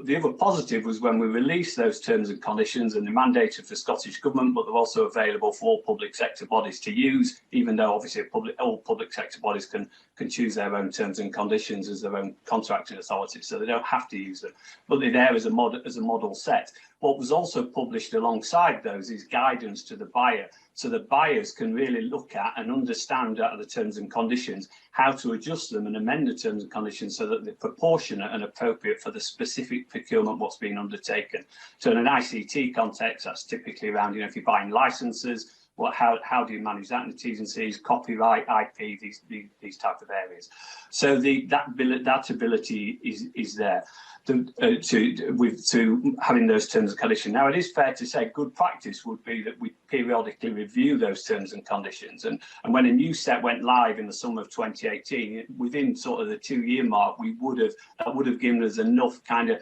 the other positive was when we released those terms and conditions, and they're mandated for Scottish Government, but they're also available for all public sector bodies to use, even though obviously all public sector bodies can choose their own terms and conditions as their own contracting authority, so they don't have to use them, but they're there as a model set. What was also published alongside those is guidance to the buyer, so the buyers can really look at and understand out of the terms and conditions how to adjust them and amend the terms and conditions so that they're proportionate and appropriate for the specific procurement what's being undertaken. So in an ICT context, that's typically around, you know, if you're buying licenses, how do you manage that in the T's and C's, copyright, IP, these type of areas. So that ability is there to having those terms and conditions. Now, it is fair to say good practice would be that we periodically review those terms and conditions. And when a new set went live in the summer of 2018, within sort of the 2-year mark, that would have given us enough kind of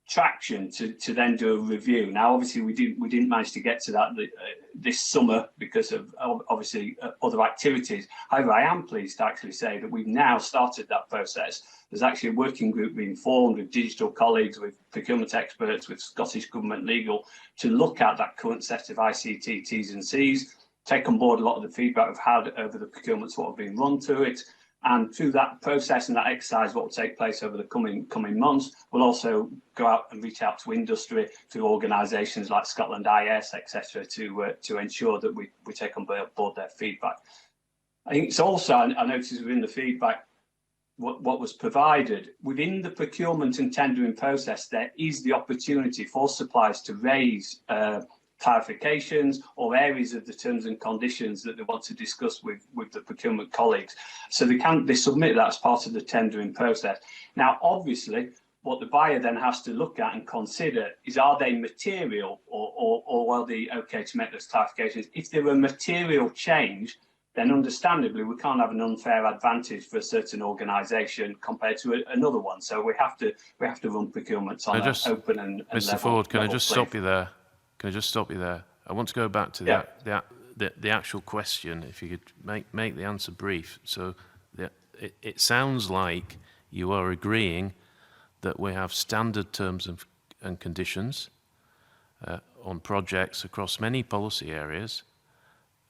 traction to then do a review. Now, obviously, we didn't manage to get to that this summer because of obviously other activities. However, I am pleased to actually say that we've now started that process. There's actually a working group being formed with digital colleagues, with procurement experts, with Scottish Government legal, to look at that current set of ICT T's and C's, take on board a lot of the feedback of how over the procurements what have been run through it. And through that process and that exercise, what will take place over the coming months, we'll also go out and reach out to industry, to organisations like Scotland IS, etc., to ensure that we take on board their feedback. I think it's also, I noticed within the feedback, what was provided within the procurement and tendering process, there is the opportunity for suppliers to raise clarifications or areas of the terms and conditions that they want to discuss with the procurement colleagues. So they submit that as part of the tendering process. Now, obviously, what the buyer then has to look at and consider is, are they material or are they okay to make those clarifications? If they're a material change, then understandably we can't have an unfair advantage for a certain organisation compared to another one. So we have to run procurements on an open and Mr. level, Ford, can I just level stop you there? Can I just stop you there? I want to go back to the actual question. If you could make the answer brief. So it sounds like you are agreeing that we have standard terms and conditions on projects across many policy areas,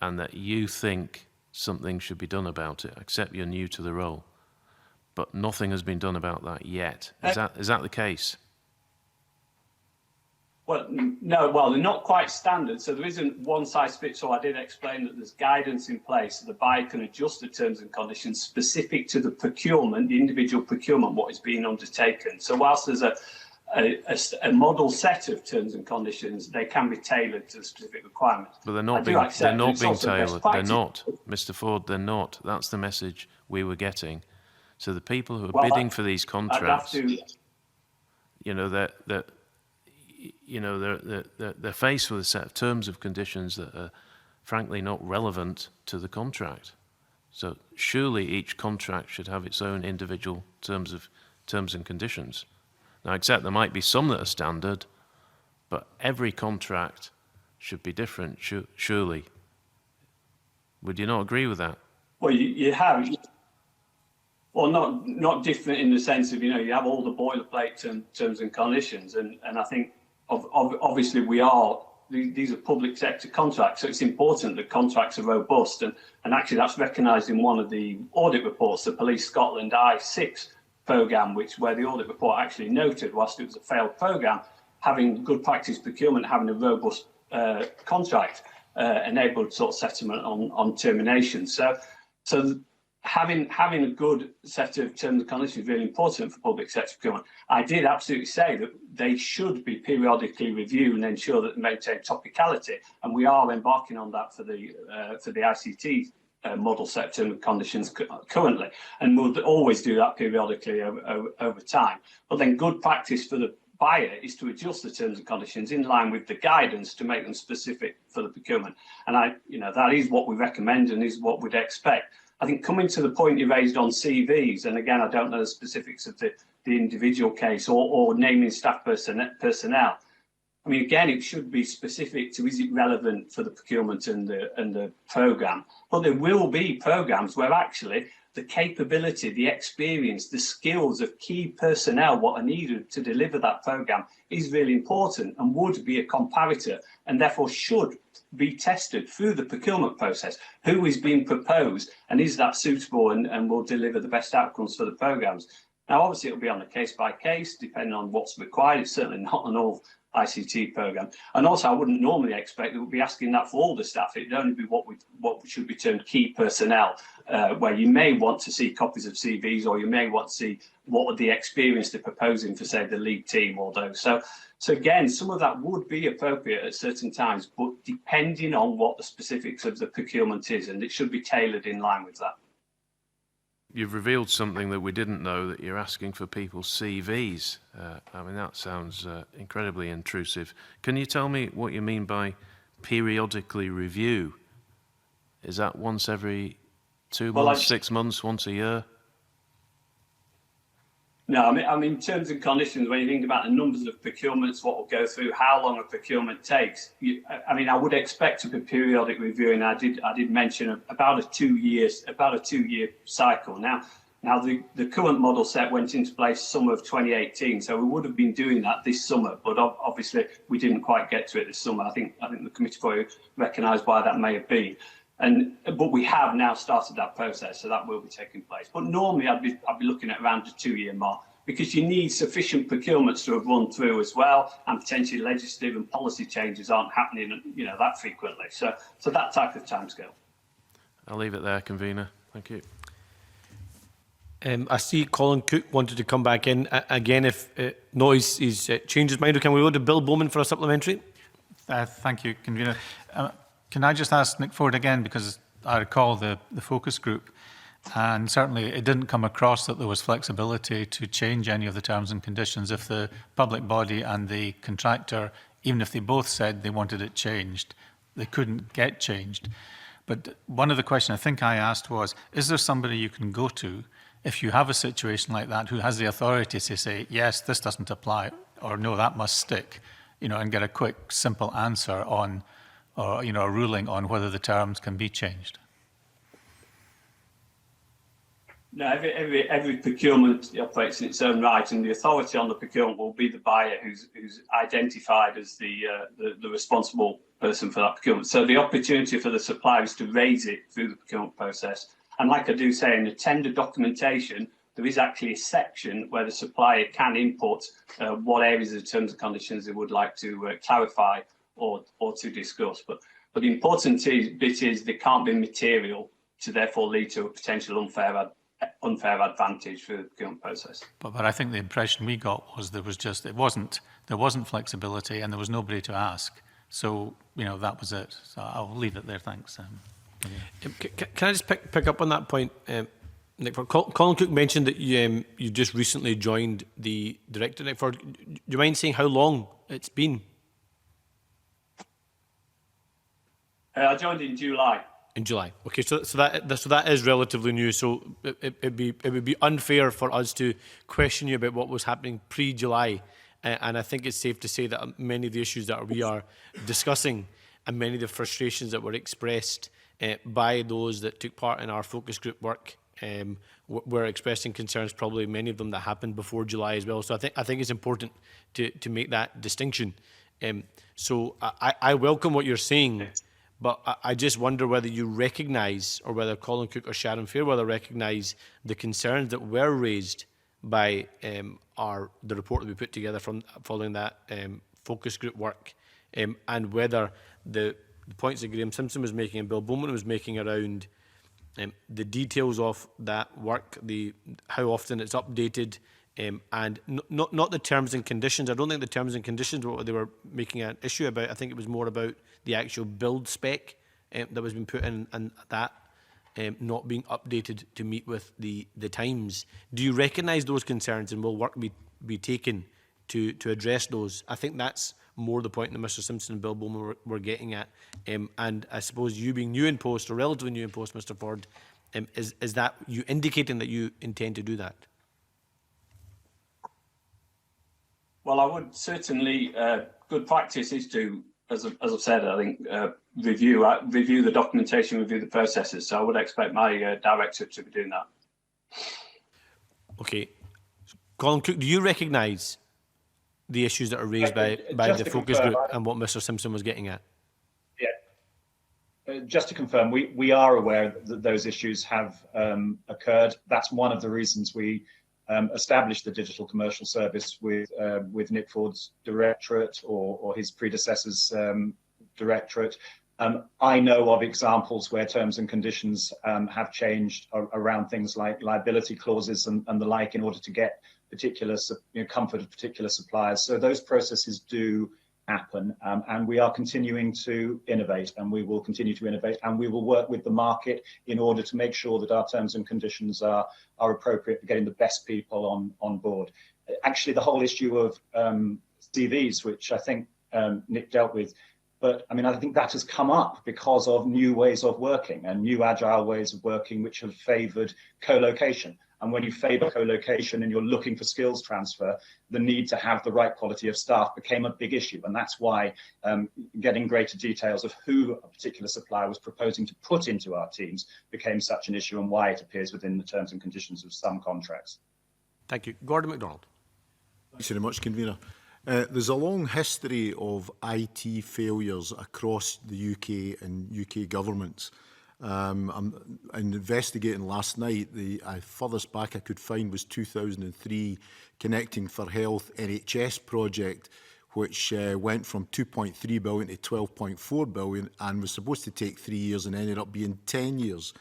and that you think something should be done about it. Except you're new to the role, but nothing has been done about that yet. Is that the case? Well, no, well, they're not quite standard, so there isn't one size fits all. I did explain that there's guidance in place so the buyer can adjust the terms and conditions specific to the procurement, the individual procurement, what is being undertaken. So whilst there's a model set of terms and conditions, they can be tailored to the specific requirements. But they're not being tailored. They're not, Mr. Ford. They're not. That's the message we were getting. So the people who are bidding for these contracts, they're faced with a set of terms of conditions that are frankly not relevant to the contract. So surely each contract should have its own individual terms and conditions. Now, except there might be some that are standard, but every contract should be different, surely. Would you not agree with that? Well, you have. Well, not different in the sense of, you have all the boilerplate terms and conditions. And I think, obviously, these are public sector contracts, so it's important that contracts are robust. And actually, that's recognised in one of the audit reports, the Police Scotland I6 programme, where the audit report actually noted, whilst it was a failed programme, having good practice procurement, having a robust contract enabled sort of settlement on termination. So having a good set of terms and conditions is really important for public sector procurement. I did absolutely say that they should be periodically reviewed and ensure that they maintain topicality, and we are embarking on that for the ICT model set terms and conditions currently, and we'll always do that periodically over time. But then good practice for the buyer is to adjust the terms and conditions in line with the guidance to make them specific for the procurement. And that is what we recommend and is what we'd expect. I think coming to the point you raised on CVs, and again, I don't know the specifics of the individual case or naming staff personnel. I mean, again, it should be specific to, is it relevant for the procurement and the programme? But there will be programmes where actually the capability, the experience, the skills of key personnel, what are needed to deliver that programme is really important and would be a comparator and therefore should be tested through the procurement process. Who is being proposed and is that suitable and will deliver the best outcomes for the programmes? Now, obviously, it'll be on a case by case, depending on what's required. It's certainly not on all ICT programme. And also, I wouldn't normally expect that we'd be asking that for all the staff. It'd only be what should be termed key personnel, where you may want to see copies of CVs, or you may want to see what the experience they're proposing for, say, the lead team or those. So again, some of that would be appropriate at certain times, but depending on what the specifics of the procurement is, and it should be tailored in line with that. You've revealed something that we didn't know, that you're asking for people's CVs. I mean, that sounds incredibly intrusive. Can you tell me what you mean by periodically review? Is that once every 2 months, 6 months, once a year? No, I mean, terms and conditions, when you think about the numbers of procurements, what will go through, how long a procurement takes, I would expect to be periodic reviewing. I did mention about a 2 year cycle. Now the current model set went into place summer of 2018, so we would have been doing that this summer, but obviously we didn't quite get to it this summer. I think the committee probably recognised why that may have been. But we have now started that process, so that will be taking place. But normally I'd be looking at around the 2 year mark, because you need sufficient procurements to have run through as well, and potentially legislative and policy changes aren't happening, that frequently. So that type of timescale. I'll leave it there, convener. Thank you. I see Colin Cook wanted to come back in again. If Noise he's changed his mind, can we go to Bill Bowman for a supplementary? Thank you, convener. Can I just ask Nick Ford again, because I recall the focus group, and certainly it didn't come across that there was flexibility to change any of the terms and conditions if the public body and the contractor, even if they both said they wanted it changed, they couldn't get changed. But one of the questions I think I asked was, is there somebody you can go to if you have a situation like that who has the authority to say, yes, this doesn't apply, or no, that must stick, you know, and get a quick, simple answer on, or, you know, a ruling on whether the terms can be changed? No, every procurement operates in its own right, and the authority on the procurement will be the buyer, who's identified as the responsible person for that procurement. So the opportunity for the supplier is to raise it through the procurement process. And like I do say, in the tender documentation, there is actually a section where the supplier can input what areas of terms and conditions they would like to clarify or to discuss. But the important bit is they can't be material to therefore lead to a potential unfair advantage for the procurement process. But I think the impression we got was there wasn't flexibility and there was nobody to ask. So, you know, that was it. So I'll leave it there. Thanks. Can I just pick up on that point, Nick? Colin Cook mentioned that you just recently joined the director. Nick, do you mind saying how long it's been? I joined in July. In July. Okay, so that is relatively new. So it would be unfair for us to question you about what was happening pre-July. And I think it's safe to say that many of the issues that we are discussing and many of the frustrations that were expressed by those that took part in our focus group work were expressing concerns, probably many of them that happened before July as well. So I think it's important to make that distinction. So I welcome what you're saying. But I just wonder whether you recognise, or whether Colin Cook or Sharon Fairweather recognise the concerns that were raised by the report that we put together following that focus group work, and whether the points that Graham Simpson was making and Bill Bowman was making around the details of that work, how often it's updated, and not the terms and conditions. I don't think the terms and conditions were what they were making an issue about. I think it was more about the actual build spec that was being put in, and that not being updated to meet with the times. Do you recognise those concerns, and will work be taken to address those? I think that's more the point that Mr Simpson and Bill Bowman were getting at. And I suppose you being new in post, or relatively new in post, Mr Ford, is that you indicating that you intend to do that? Well, I would certainly, good practice is to, as I've said, I think, review the documentation, review the processes. So I would expect my director to be doing that. Okay. Colin Cook, do you recognise the issues that are raised by the focus group and what Mr Simpson was getting at? Yeah. Just to confirm, we are aware that those issues have occurred. That's one of the reasons we established the Digital Commercial Service with Nick Ford's directorate or his predecessor's directorate. I know of examples where terms and conditions have changed around things like liability clauses and the like, in order to get particular comfort of particular suppliers. So those processes do happen, and we are continuing to innovate, and we will continue to innovate, and we will work with the market in order to make sure that our terms and conditions are appropriate for getting the best people on board. Actually, the whole issue of CVs, which I think Nick dealt with, but I mean, I think that has come up because of new ways of working and new agile ways of working, which have favoured co-location. And when you favour co-location and you're looking for skills transfer, the need to have the right quality of staff became a big issue. And that's why getting greater details of who a particular supplier was proposing to put into our teams became such an issue, and why it appears within the terms and conditions of some contracts. Thank you. Gordon MacDonald. Thanks very much, Convener. There's a long history of IT failures across the UK and UK governments. I'm investigating last night. The furthest back I could find was 2003 Connecting for Health NHS project, which went from 2.3 billion to 12.4 billion and was supposed to take 3 years and ended up being 10 years.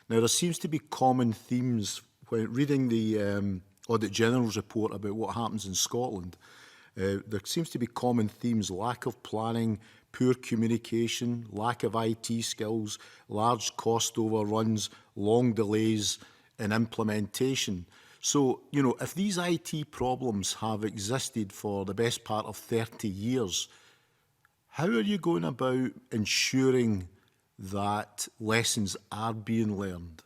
Now, there seems to be common themes when reading the Audit General's report about what happens in Scotland. There seems to be common themes: lack of planning, poor communication, lack of IT skills, large cost overruns, long delays in implementation. So, you know, if these IT problems have existed for the best part of 30 years, how are you going about ensuring that lessons are being learned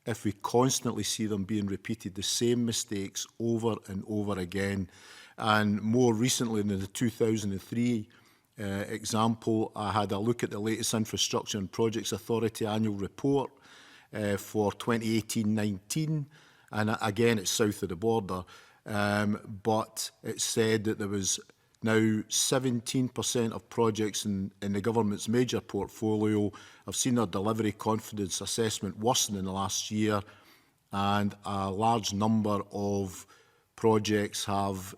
if we constantly see them being repeated, the same mistakes over and over again. And more recently, in the 2003 example, I had a look at the latest Infrastructure and Projects Authority annual report for 2018-19, and again, it's south of the border, but it said that there was now 17% of projects in the government's major portfolio have seen their delivery confidence assessment worsen in the last year, and a large number of projects have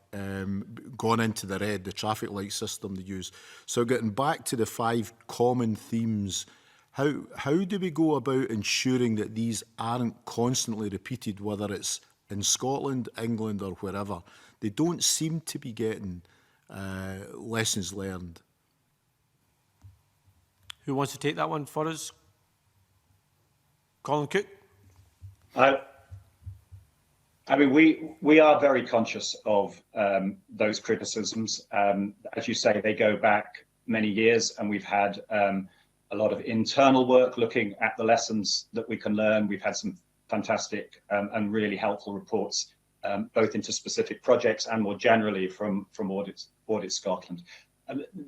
gone into the red, the traffic light system they use. So getting back to the 5 common themes, how do we go about ensuring that these aren't constantly repeated, whether it's in Scotland, England or wherever? They don't seem to be getting lessons learned. Who wants to take that one for us? Colin Cook? I mean, we are very conscious of those criticisms. As you say, they go back many years, and we've had a lot of internal work looking at the lessons that we can learn. We've had some fantastic and really helpful reports, both into specific projects and more generally from Audit Scotland.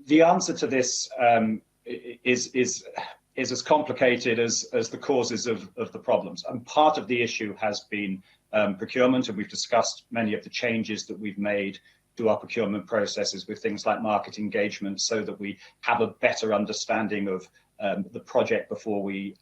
The answer to this is as complicated as the causes of the problems. And part of the issue has been procurement, and we've discussed many of the changes that we've made to our procurement processes with things like market engagement, so that we have a better understanding of the project before we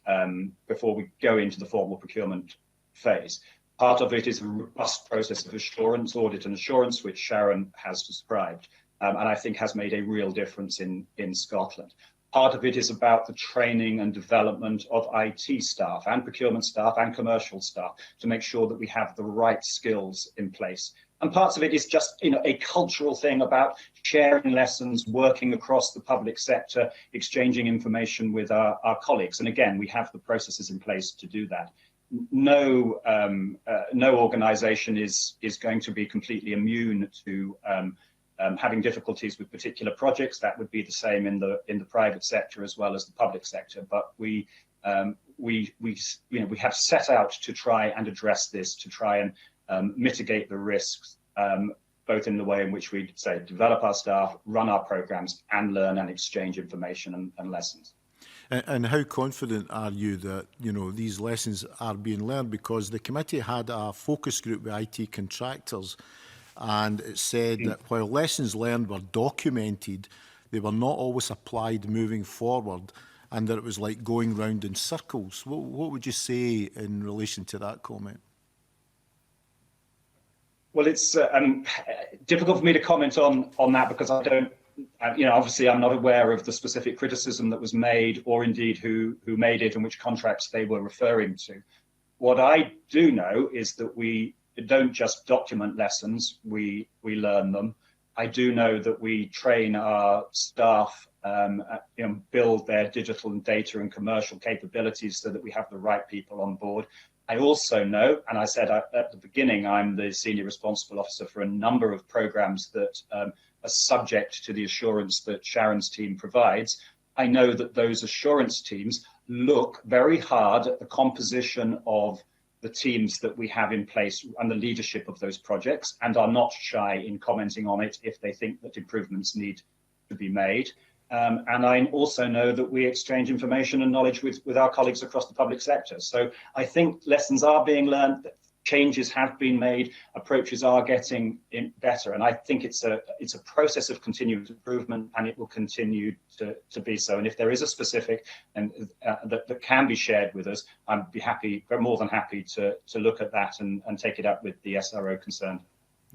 go into the formal procurement phase. Part of it is a robust process of assurance, audit and assurance, which Sharon has described, and I think has made a real difference in Scotland. Part of it is about the training and development of IT staff and procurement staff and commercial staff to make sure that we have the right skills in place. And parts of it is just, a cultural thing about sharing lessons, working across the public sector, exchanging information with our colleagues. And again, we have the processes in place to do that. No organisation is going to be completely immune to having difficulties with particular projects. That would be the same in the private sector as well as the public sector. But we have set out to try and address this, to try and mitigate the risks, both in the way in which we say develop our staff, run our programs, and learn and exchange information and lessons. And how confident are you that these lessons are being learned? Because the committee had a focus group with IT contractors, and it said that while lessons learned were documented, they were not always applied moving forward, and that it was like going round in circles. What would you say in relation to that comment? Well, it's difficult for me to comment on that, because I don't, obviously I'm not aware of the specific criticism that was made, or indeed who made it and which contracts they were referring to. What I do know is that we don't just document lessons, we learn them. I do know that we train our staff, build their digital and data and commercial capabilities so that we have the right people on board. I also know, and I said at the beginning, I'm the senior responsible officer for a number of programs that are subject to the assurance that Sharon's team provides. I know that those assurance teams look very hard at the composition of the teams that we have in place and the leadership of those projects, and are not shy in commenting on it if they think that improvements need to be made. And I also know that we exchange information and knowledge with our colleagues across the public sector. So I think lessons are being learned, changes have been made, approaches are getting better. And I think it's a process of continuous improvement, and it will continue to be so. And if there is a specific and that can be shared with us, I'd be more than happy to look at that and take it up with the SRO concerned.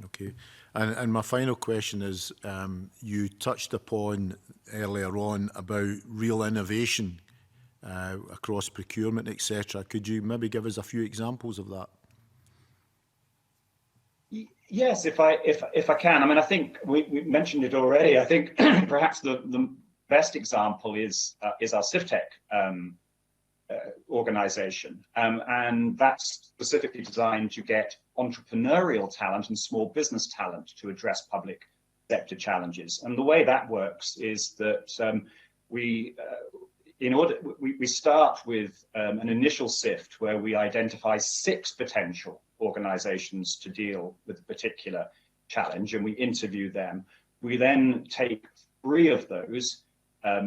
Okay. And my final question is, you touched upon earlier on about real innovation across procurement, etc. Could you maybe give us a few examples of that? Yes, if I can. I mean, I think we mentioned it already. I think perhaps the best example is our CIVTEC organisation, and that's specifically designed to get entrepreneurial talent and small business talent to address public sector challenges. And the way that works is that we start with an initial sift where we identify 6 potential organisations to deal with a particular challenge, and we interview them. We then take 3 of those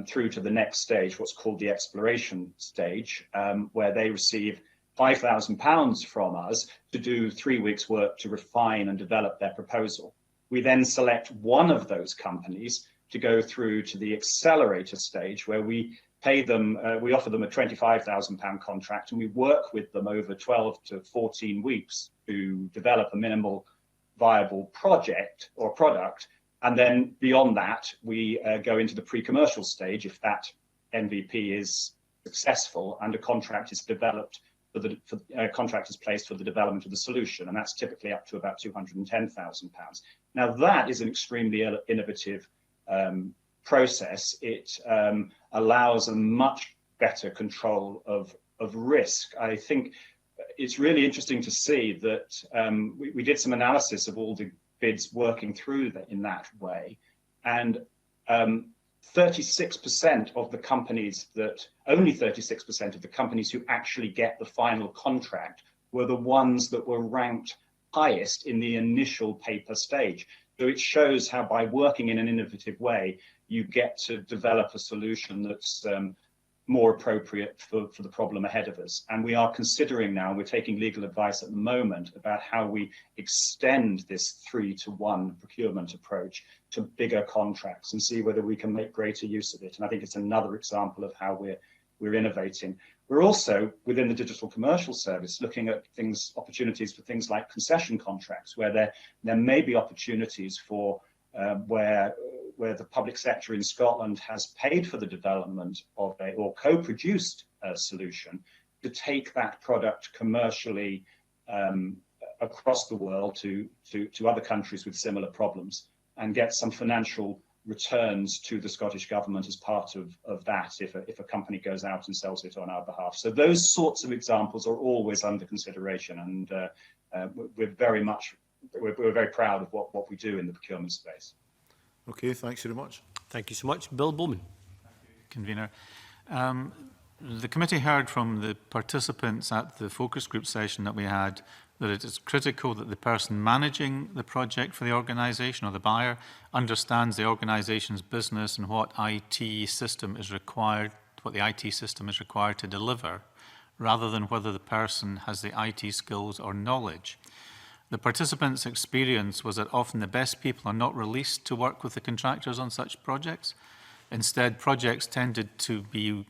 through to the next stage, what's called the exploration stage, where they receive £5,000 from us to do 3 weeks' work to refine and develop their proposal. We then select one of those companies to go through to the accelerator stage, where we pay them, we offer them a £25,000 contract, and we work with them over 12 to 14 weeks to develop a minimal viable project or product. And then beyond that, we go into the pre-commercial stage if that MVP is successful and a contract is developed contract is placed for the development of the solution, and that's typically up to about £210,000. Now that is an extremely innovative process. It allows a much better control of risk. I think it's really interesting to see that we did some analysis of all the bids working through in that way, and 36% of the companies only 36% of the companies who actually get the final contract were the ones that were ranked highest in the initial paper stage. So it shows how by working in an innovative way, you get to develop a solution that's more appropriate for the problem ahead of us. And we are considering now, we're taking legal advice at the moment about how we extend this 3-to-1 procurement approach to bigger contracts and see whether we can make greater use of it. And I think it's another example of how we're innovating. We're also, within the digital commercial service, looking at opportunities for things like concession contracts, where there may be opportunities for where the public sector in Scotland has paid for the development of or co-produced a solution, to take that product commercially across the world to other countries with similar problems, and get some financial returns to the Scottish Government as part of that if a company goes out and sells it on our behalf. So those sorts of examples are always under consideration, and we're very proud of what we do in the procurement space. Okay, thanks very much. Thank you so much. Bill Bowman. Convener. The committee heard from the participants at the focus group session that we had that it is critical that the person managing the project for the organisation or the buyer understands the organisation's business and what IT system is required, what the IT system is required to deliver, rather than whether the person has the IT skills or knowledge. The participants' experience was that often the best people are not released to work with the contractors on such projects. Instead, projects tended to be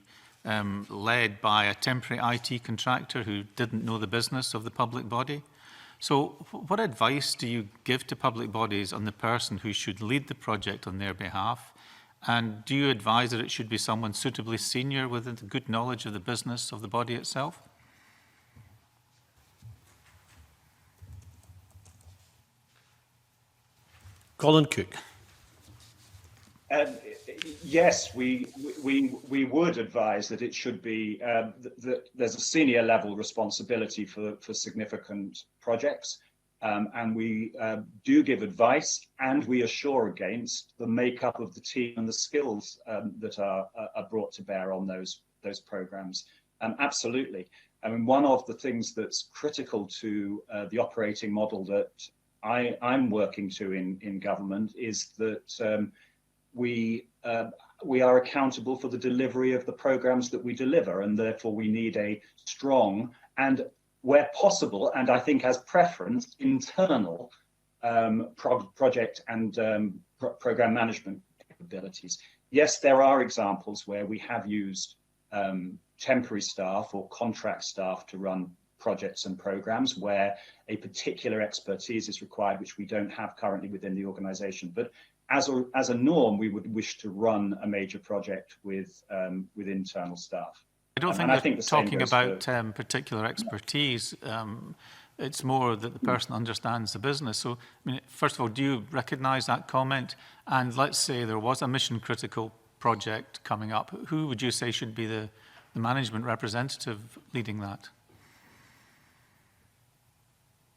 led by a temporary IT contractor who didn't know the business of the public body. So what advice do you give to public bodies on the person who should lead the project on their behalf? And do you advise that it should be someone suitably senior with a good knowledge of the business of the body itself? Colin Cook. Yes, we would advise that it should be that there's a senior level responsibility for significant projects, and we do give advice, and we assure against the makeup of the team and the skills that are brought to bear on those programs. Absolutely. I mean, one of the things that's critical to the operating model that I'm working to in government is that we are accountable for the delivery of the programs that we deliver, and therefore we need a strong and, where possible, and I think as preference, internal project and program management capabilities. Yes, there are examples where we have used temporary staff or contract staff to run projects and programs where a particular expertise is required, which we don't have currently within the organisation. But as a norm, we would wish to run a major project with internal staff. I don't think we're talking about particular expertise. It's more that the person understands the business. So, I mean, first of all, do you recognise that comment? And let's say there was a mission critical project coming up. Who would you say should be the management representative leading that?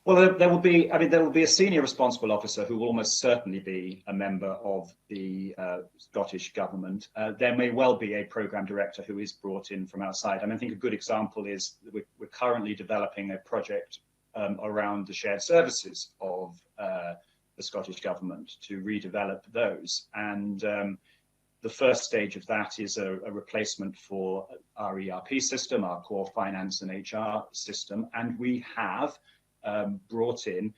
Well, there will be, there will be a senior responsible officer who will almost certainly be a member of the Scottish Government. There may well be a programme director who is brought in from outside. I think a good example is that we're currently developing a project around the shared services of the Scottish Government to redevelop those. And the first stage of that is a replacement for our ERP system, our core finance and HR system. And we have brought in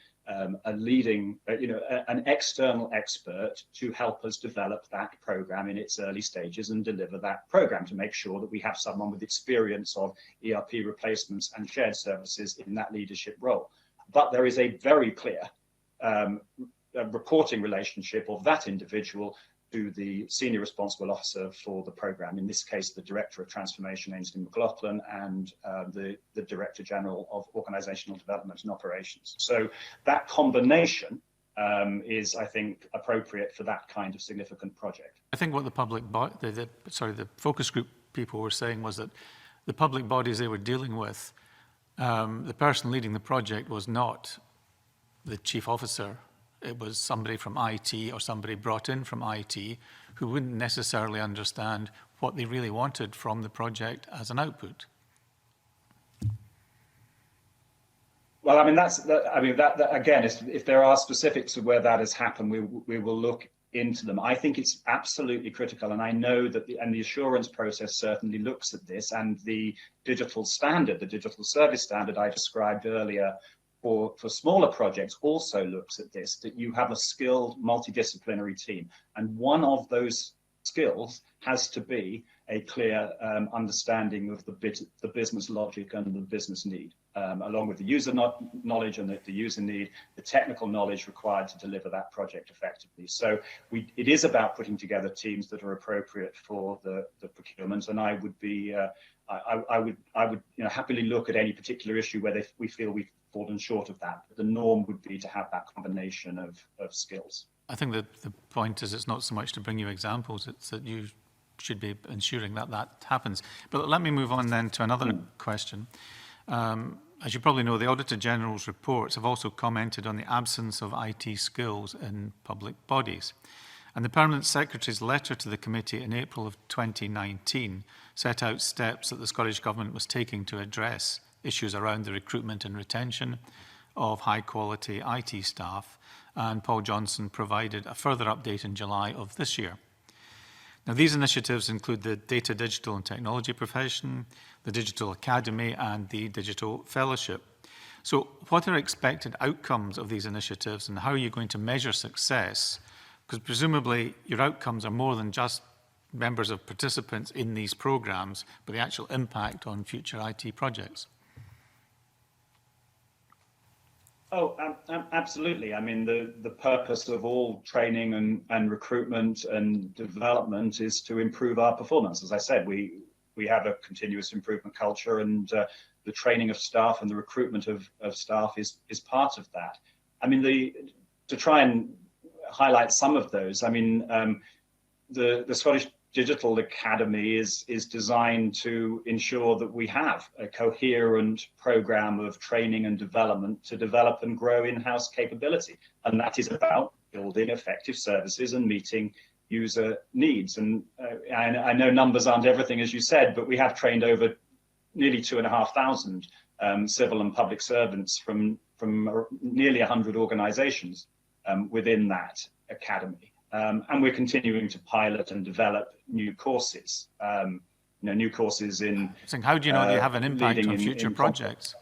a leading, an external expert to help us develop that program in its early stages and deliver that program to make sure that we have someone with experience of ERP replacements and shared services in that leadership role. But there is a very clear reporting relationship of that individual to the senior responsible officer for the program, in this case, the Director of Transformation, Ainsley McLaughlin, and the Director General of Organisational Development and Operations. So that combination is, I think, appropriate for that kind of significant project. I think what the focus group people were saying was that the public bodies they were dealing with, the person leading the project was not the chief officer. It was somebody from IT or somebody brought in from IT who wouldn't necessarily understand what they really wanted from the project as an output. Well, that again, if there are specifics of where that has happened, we will look into them. I think it's absolutely critical, and I know that the assurance process certainly looks at this, and the digital standard, the digital service standard I described earlier, for smaller projects also looks at this, that you have a skilled multidisciplinary team. And one of those skills has to be a clear understanding of the business logic and the business need, along with the user knowledge and the user need, the technical knowledge required to deliver that project effectively. So it is about putting together teams that are appropriate for the procurement. And I would be, I would happily look at any particular issue where we feel we've fallen short of that. But the norm would be to have that combination of skills. I think that the point is it's not so much to bring you examples, it's that you should be ensuring that that happens. But let me move on then to another question. As you probably know, the Auditor General's reports have also commented on the absence of IT skills in public bodies. And the Permanent Secretary's letter to the committee in April of 2019 set out steps that the Scottish Government was taking to address issues around the recruitment and retention of high-quality IT staff, and Paul Johnson provided a further update in July of this year. Now, these initiatives include the Data, Digital and Technology profession, the Digital Academy and the Digital Fellowship. So what are expected outcomes of these initiatives and how are you going to measure success? Because presumably your outcomes are more than just members of participants in these programs, but the actual impact on future IT projects. Oh, absolutely. I mean, the purpose of all training and recruitment and development is to improve our performance. As I said, we have a continuous improvement culture, and the training of staff and the recruitment of staff is part of that. I mean, to try and highlight some of those, I mean, the Scottish Digital Academy is designed to ensure that we have a coherent program of training and development to develop and grow in-house capability. And that is about building effective services and meeting user needs. And I know numbers aren't everything, as you said, but we have trained over nearly 2,500 civil and public servants from nearly 100 organizations within that academy. And we're continuing to pilot and develop new courses, new courses in. So how do you know they have an impact on future projects?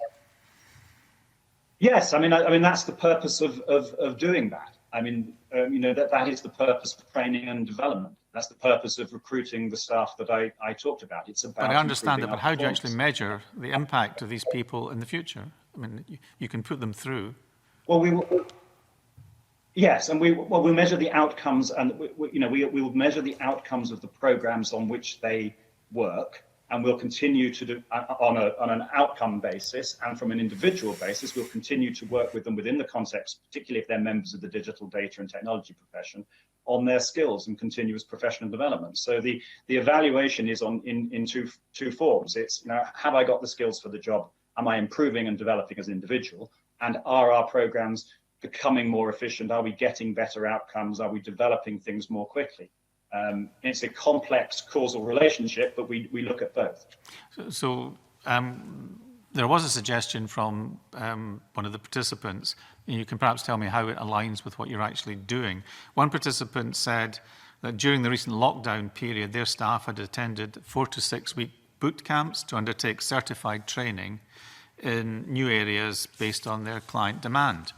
Yes, I mean that's the purpose of doing that. I mean, that is the purpose of training and development. That's the purpose of recruiting the staff that I talked about. It's about. But I understand that. But how do you actually measure the impact of these people in the future? I mean, you can put them through. Well, we will. Yes, and we'll measure the outcomes, and we will measure the outcomes of the programs on which they work, and we'll continue to do on an outcome basis, and from an individual basis, we'll continue to work with them within the context, particularly if they're members of the digital data and technology profession, on their skills and continuous professional development. So the evaluation is in two forms. It's have I got the skills for the job? Am I improving and developing as an individual? and are our programs becoming more efficient? Are we getting better outcomes? Are we developing things more quickly? It's a complex causal relationship, but we look at both. There was a suggestion from one of the participants. You can perhaps tell me how it aligns with what you're actually doing. One participant said that during the recent lockdown period, their staff had attended 4 to 6 week boot camps to undertake certified training in new areas based on their client demand.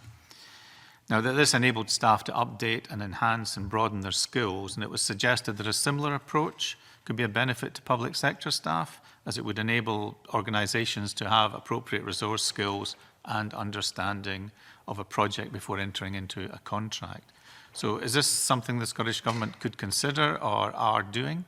Now, this enabled staff to update and enhance and broaden their skills, and it was suggested that a similar approach could be a benefit to public sector staff, as it would enable organisations to have appropriate resource skills and understanding of a project before entering into a contract. So is this something the Scottish Government could consider or are doing?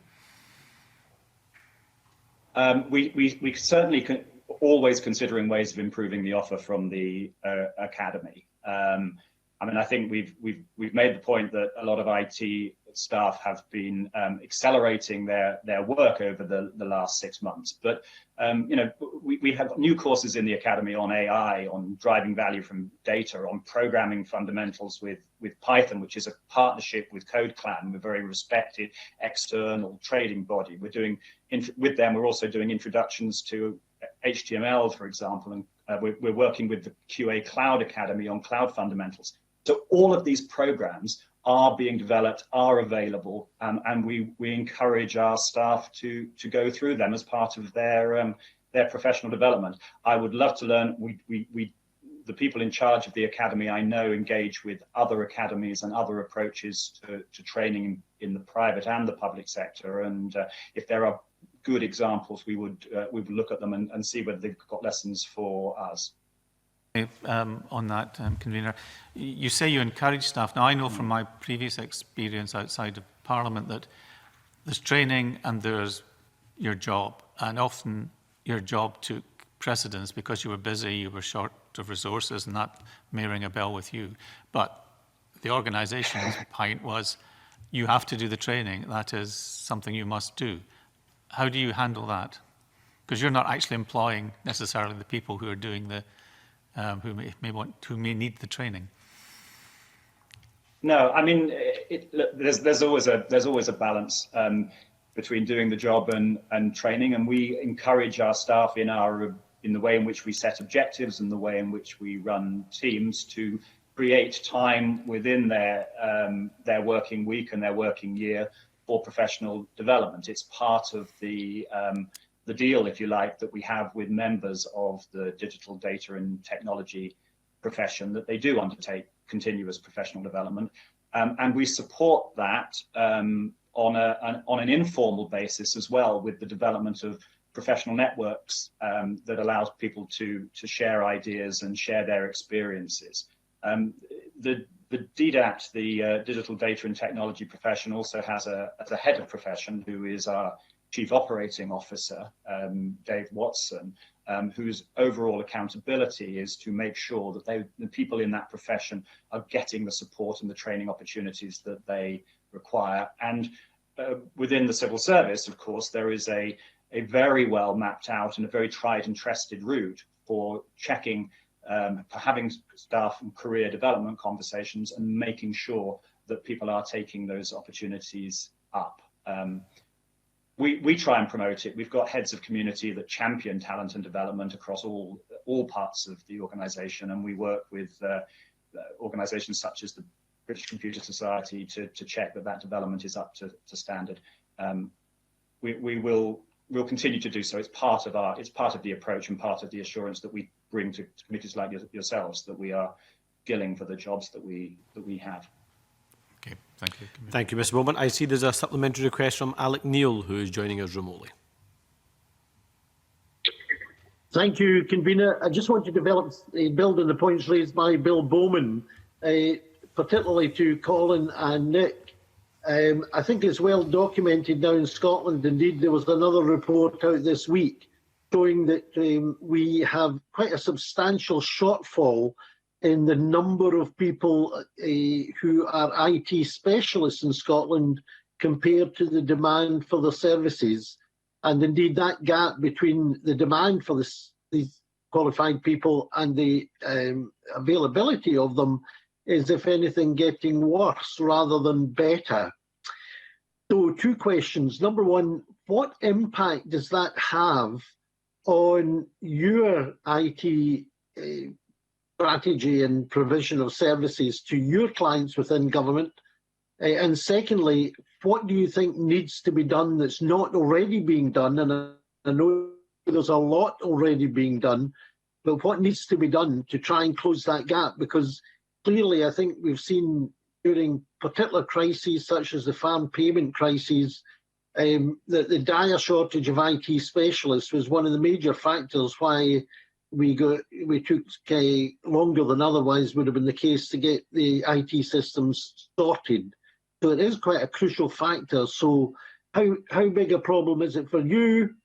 We certainly always considering ways of improving the offer from the Academy. I mean, I think we've made the point that a lot of IT staff have been accelerating their work over the last 6 months. But you know, we have new courses in the Academy on AI, on driving value from data, on programming fundamentals with Python, which is a partnership with CodeClan, a very respected external trading body. We're doing with them. We're also doing introductions to HTML, for example, and we're working with the QA Cloud Academy on cloud fundamentals. So all of these programs are being developed, are available, and we encourage our staff to go through them as part of their professional development. I would love to learn. The people in charge of the Academy, I know, engage with other academies and other approaches to training in the private and the public sector. And if there are good examples, we would look at them and see whether they've got lessons for us. On that, Convener, you say you encourage staff. Now, I know from my previous experience outside of Parliament that there's training and there's your job, and often your job took precedence because you were busy, you were short of resources, and that may ring a bell with you. But the organisation's point was, you have to do the training. That is something you must do. How do you handle that? Because you're not actually employing necessarily the people who are doing the who may need the training. No, I mean, there's always a balance between doing the job and training, and we encourage our staff in the way in which we set objectives and the way in which we run teams to create time within their working week and their working year for professional development. It's part of the deal, if you like, that we have with members of the digital data and technology profession, that they do undertake continuous professional development. And we support that on an informal basis as well, with the development of professional networks that allows people to share ideas and share their experiences. The DDAT, the digital data and technology profession, also has a head of profession who is our Chief Operating Officer, Dave Watson, whose overall accountability is to make sure that the people in that profession are getting the support and the training opportunities that they require. And within the civil service, of course, there is a very well mapped out and a very tried and trusted route for checking, for having staff and career development conversations and making sure that people are taking those opportunities up. We try and promote it. We've got heads of community that champion talent and development across all parts of the organisation, and we work with organisations such as the British Computer Society to check that development is up to standard. We'll continue to do so. It's part of the approach and part of the assurance that we bring to committees like yourselves, that we are skilling for the jobs that we have. Okay, thank you. Thank you, Mr. Bowman. I see there's a supplementary request from Alec Neil, who is joining us remotely. Thank you, Convener. I just want to build on the points raised by Bill Bowman, particularly to Colin and Nick. I think it's well documented now in Scotland. Indeed, there was another report out this week showing that we have quite a substantial shortfall in the number of people who are IT specialists in Scotland compared to the demand for the services. And indeed, that gap between the demand for these qualified people and the availability of them is, if anything, getting worse rather than better. So 2 questions. Number one, what impact does that have on your IT strategy and provision of services to your clients within government? And secondly, what do you think needs to be done that's not already being done? And I know there's a lot already being done, but what needs to be done to try and close that gap? Because clearly, I think we've seen during particular crises such as the farm payment crises, that the dire shortage of IT specialists was one of the major factors why we took longer than otherwise would have been the case to get the IT systems sorted. So it is quite a crucial factor. So how big a problem is it for you,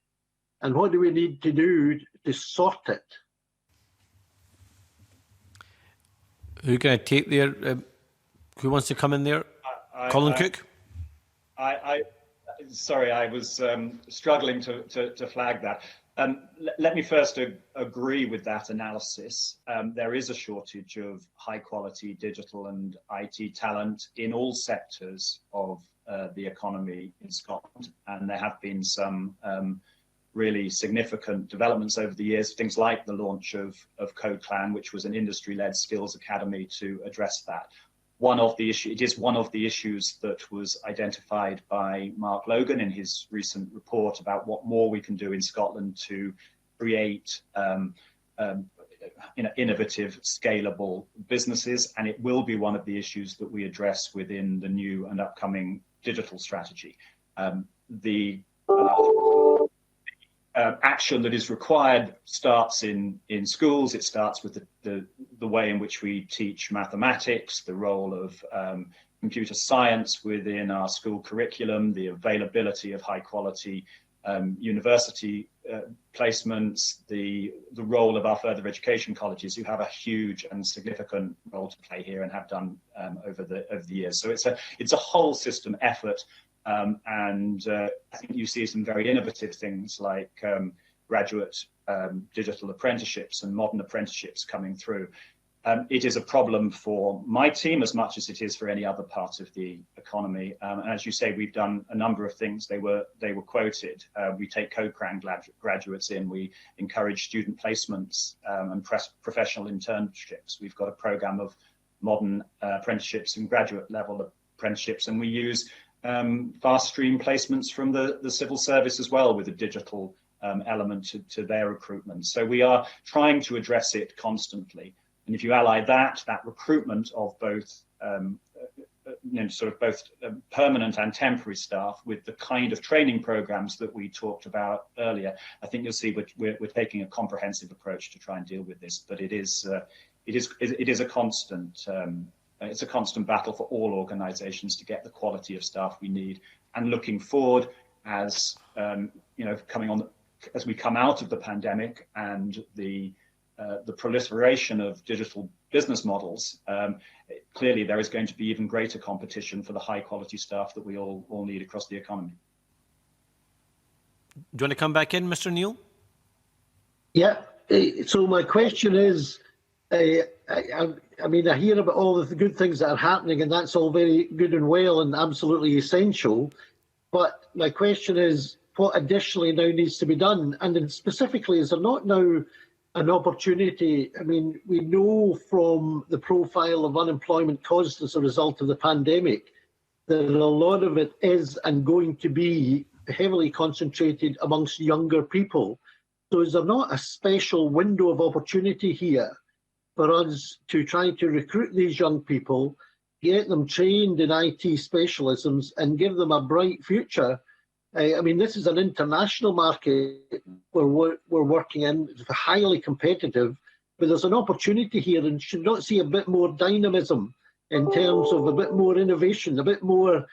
and what do we need to do to sort it? Who can I take there? Who wants to come in there? Colin Cook? Sorry, I was struggling to flag that. Let me first agree with that analysis. There is a shortage of high quality digital and IT talent in all sectors of the economy in Scotland, and there have been some really significant developments over the years, things like the launch of Code Clan, which was an industry-led skills academy to address that. It is one of the issues that was identified by Mark Logan in his recent report about what more we can do in Scotland to create innovative, scalable businesses, and it will be one of the issues that we address within the new and upcoming digital strategy. The action that is required starts in schools. It starts with the way in which we teach mathematics, the role of computer science within our school curriculum, the availability of high quality university placements, the role of our further education colleges, who have a huge and significant role to play here and have done over the years. So it's a whole system effort. And I think you see some very innovative things like graduate digital apprenticeships and modern apprenticeships coming through. It is a problem for my team as much as it is for any other part of the economy. And as you say, we've done a number of things. They were quoted. We take Code Clan graduates in. We encourage student placements and professional internships. We've got a program of modern apprenticeships and graduate level apprenticeships, and we use fast stream placements from the civil service as well, with a digital element to their recruitment. So we are trying to address it constantly. And if you ally that recruitment of both permanent and temporary staff with the kind of training programs that we talked about earlier, I think you'll see we're taking a comprehensive approach to try and deal with this. But it is a constant. It's a constant battle for all organisations to get the quality of staff we need. And looking forward, as as we come out of the pandemic and the proliferation of digital business models, clearly there is going to be even greater competition for the high quality staff that we all need across the economy. Do you want to come back in, Mr. Neil? Yeah. So my question is, I mean, I hear about all the good things that are happening, and that's all very good and well and absolutely essential. But my question is, what additionally now needs to be done? And then specifically, is there not now an opportunity? I mean, we know from the profile of unemployment caused as a result of the pandemic that a lot of it is and going to be heavily concentrated amongst younger people. So is there not a special window of opportunity here for us to try to recruit these young people, get them trained in IT specialisms and give them a bright future? I mean, this is an international market where we're working in. It's highly competitive, but there's an opportunity here, and should not see a bit more dynamism in terms of a bit more innovation, a bit more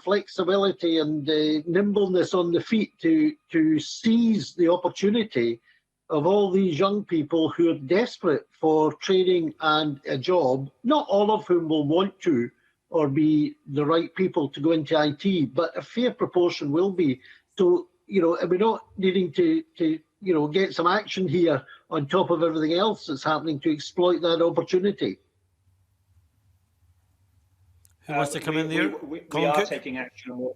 flexibility and nimbleness on the feet to seize the opportunity of all these young people who are desperate for training and a job, not all of whom will want to or be the right people to go into IT, but a fair proportion will be. So, we're not needing to get some action here on top of everything else that's happening to exploit that opportunity? Who wants to come in there? We Colin are Cook? taking action.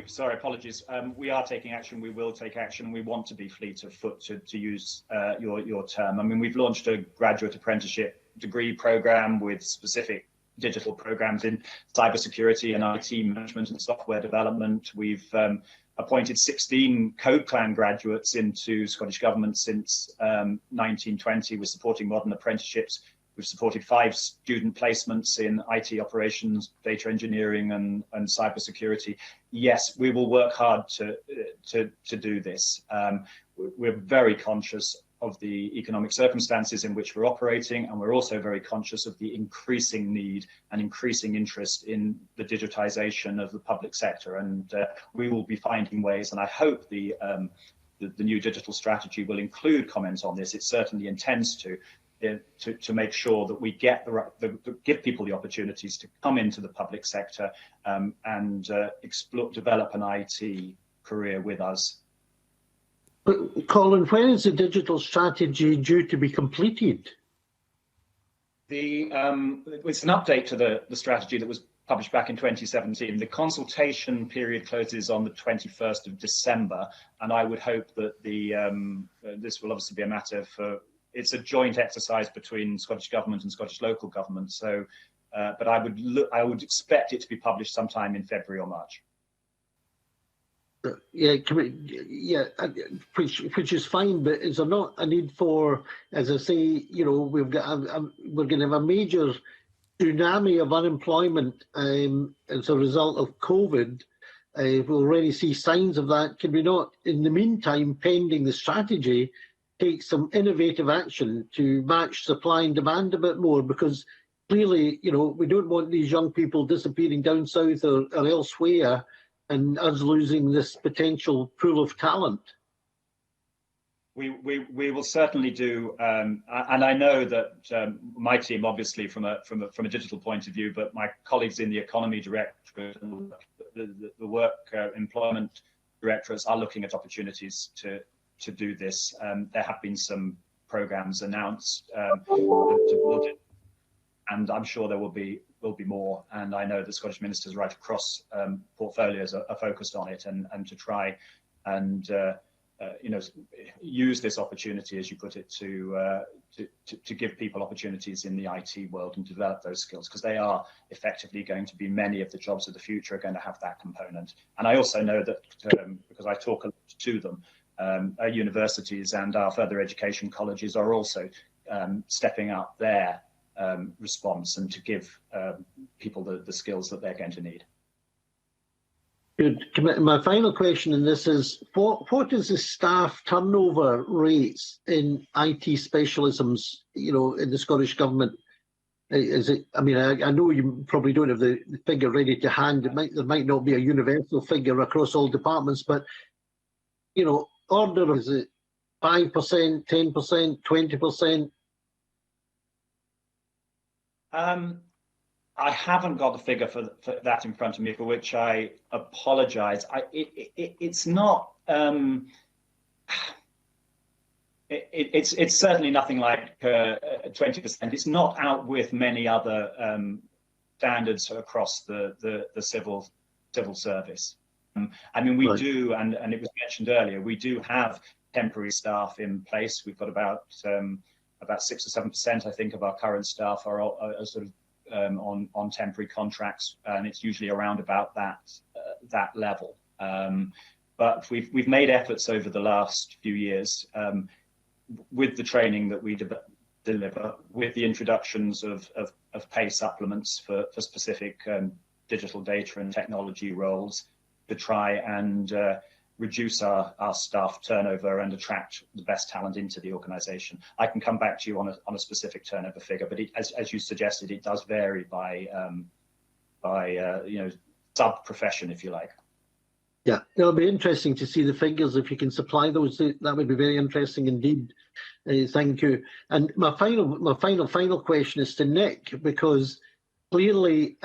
Sorry, apologies. We are taking action. We will take action. We want to be fleet of foot, to use your term. I mean, we've launched a graduate apprenticeship degree program with specific digital programs in cybersecurity and IT management and software development. We've appointed 16 Code Clan graduates into Scottish Government since 1920. We're supporting modern apprenticeships. We've supported 5 student placements in IT operations, data engineering, and cybersecurity. Yes, we will work hard to do this. We're very conscious of the economic circumstances in which we're operating, and we're also very conscious of the increasing need and increasing interest in the digitization of the public sector. And we will be finding ways, and I hope the new digital strategy will include comments on this. It certainly intends to make sure that we get give people the opportunities to come into the public sector and develop an IT career with us. But Colin, when is the digital strategy due to be completed? It's an update to the strategy that was published back in 2017. The consultation period closes on the 21st of December, and I would hope that this will obviously be a matter for. It's a joint exercise between Scottish Government and Scottish local government. So, but I would expect it to be published sometime in February or March. Yeah, which is fine, but is there not a need for, as I say, we're going to have a major tsunami of unemployment as a result of COVID. We already see signs of that. Can we not, in the meantime, pending the strategy, take some innovative action to match supply and demand a bit more? Because clearly, we don't want these young people disappearing down south or elsewhere, and us losing this potential pool of talent. We will certainly do, and I know that my team, obviously from a digital point of view, but my colleagues in the Economy Directorate and the Work Employment Directorates are looking at opportunities to do this. There have been some programs announced, and I'm sure there will be more. And I know the Scottish ministers right across portfolios are focused on it, and to try and use this opportunity, as you put it, to give people opportunities in the IT world and develop those skills, because they are effectively going to be, many of the jobs of the future are going to have that component. And I also know that because I talk a lot to them, our universities and our further education colleges are also stepping up their response and to give people the skills that they're going to need. Good. My final question in this is, what is the staff turnover rates in IT specialisms, in the Scottish Government? Is it? I mean, I know you probably don't have the figure ready to hand. There might not be a universal figure across all departments, but order, is it 5%, 10%, 20%? I haven't got the figure for that in front of me, for which I apologise. It's not. It's certainly nothing like 20%. It's not out with many other standards across the civil service. I mean, we do, and it was mentioned earlier, we do have temporary staff in place. We've got about 6 or 7%, I think, of our current staff are sort of on temporary contracts, and it's usually around about that level. But we've made efforts over the last few years with the training that we deliver, with the introductions of pay supplements for specific digital data and technology roles, to try and reduce our staff turnover and attract the best talent into the organisation. I can come back to you on a specific turnover figure, but as you suggested, it does vary by sub-profession, if you like. Yeah, it'll be interesting to see the figures. If you can supply those, that would be very interesting indeed. Thank you. And my final question is to Nick, because clearly,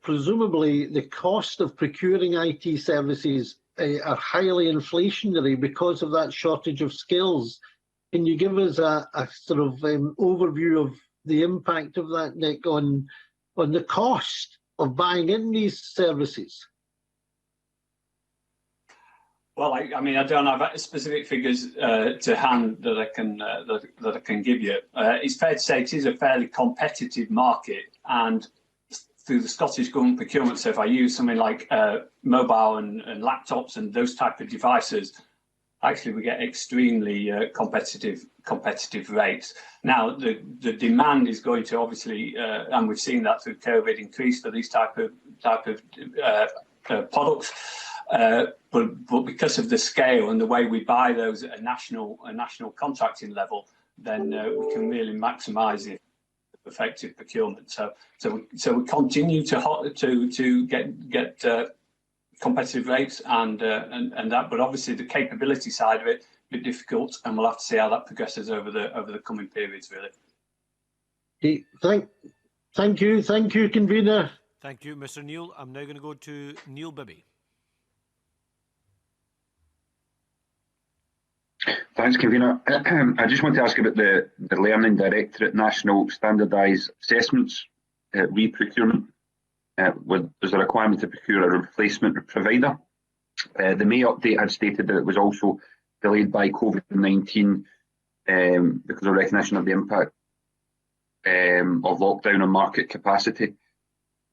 presumably, the cost of procuring IT services are highly inflationary because of that shortage of skills. Can you give us a sort of overview of the impact of that, Nick, on the cost of buying in these services? Well, I mean, I don't have specific figures to hand that I can give you. It's fair to say it is a fairly competitive market, and through the Scottish Government procurement, so if I use something like mobile and laptops and those type of devices, actually we get extremely competitive rates. Now, the demand is going to obviously, and we've seen that through COVID, increase for these type of products. But because of the scale and the way we buy those at a national contracting level, then we can really maximise the effective procurement. So we continue to get competitive rates and that, but obviously the capability side of it a bit difficult, and we'll have to see how that progresses over the coming periods, really. Okay, thank you, convener. Thank you, Mr. Neil. I'm now going to go to Neil Bibby. Thanks, convener. I just want to ask about the Learning Directorate National Standardised Assessments re-procurement. There's a requirement to procure a replacement provider. The May update had stated that it was also delayed by COVID-19 because of recognition of the impact of lockdown on market capacity.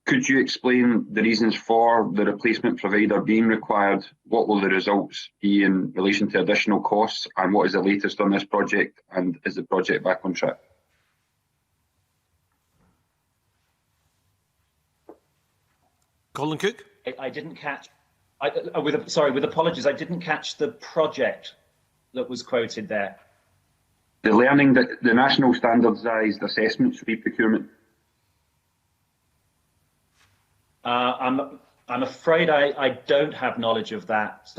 Could you explain the reasons for the replacement provider being required? What will the results be in relation to additional costs? And what is the latest on this project? And is the project back on track? Colin Cook? I didn't catch, with apologies, I didn't catch the project that was quoted there. The National Standardised Assessments re-procurement. I'm afraid I don't have knowledge of that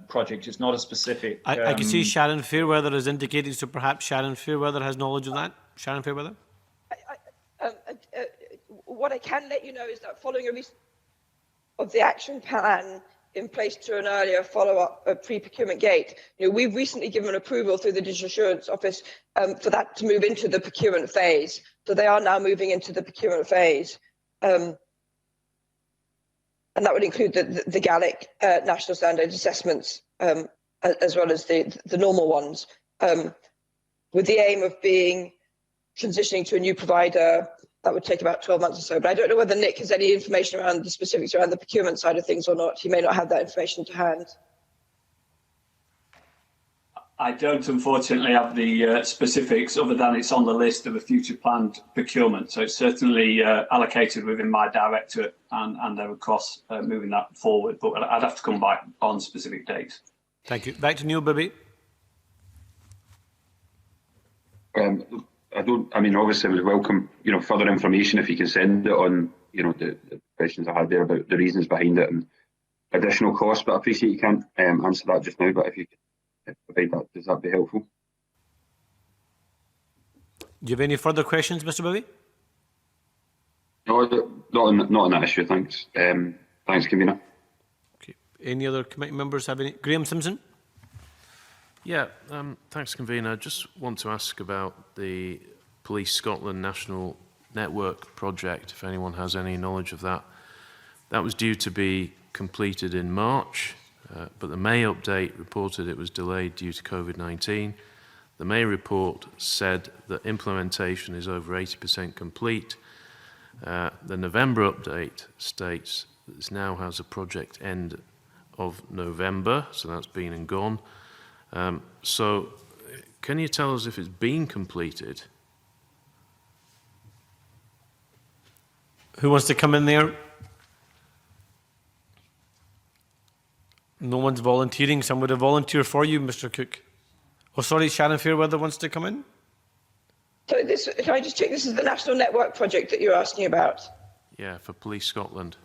project. It's not a specific. I can see Sharon Fairweather has indicated, so perhaps Sharon Fairweather has knowledge of that. Sharon Fairweather? What I can let you know is that following a recent of the action plan in place to an earlier follow-up of pre-procurement gate, we've recently given approval through the Digital Assurance Office for that to move into the procurement phase. So they are now moving into the procurement phase. And that would include the GALIC national standard assessments, as well as the normal ones, with the aim of being transitioning to a new provider. That would take about 12 months or so. But I don't know whether Nick has any information around the specifics around the procurement side of things or not. He may not have that information to hand. I don't, unfortunately, have the specifics, other than it's on the list of a future planned procurement. So it's certainly allocated within my directorate, and they're across moving that forward. But I'd have to come back on specific dates. Thank you. Back to Neil Bibby. Obviously, we welcome, further information if you can send it on, the questions I had there about the reasons behind it and additional costs. But I appreciate you can't answer that just now. But if you could provide that, does that be helpful? Do you have any further questions, Mr. Bibby? No, not on that issue. Thanks. Thanks, convener. Okay. Any other committee members have any? Graham Simpson. Yeah, thanks, convener. I just want to ask about the Police Scotland National Network project, if anyone has any knowledge of that. That was due to be completed in March, but the May update reported it was delayed due to COVID-19. The May report said that implementation is over 80% complete. The November update states that this now has a project end of November, so that's been and gone. So can you tell us if it's been completed? Who wants to come in there? No one's volunteering. Someone would volunteer for you, Mr. Cook. Oh, sorry, Sharon Fairweather wants to come in. So can I just check, this is the National Network project that you're asking about? Yeah, for Police Scotland.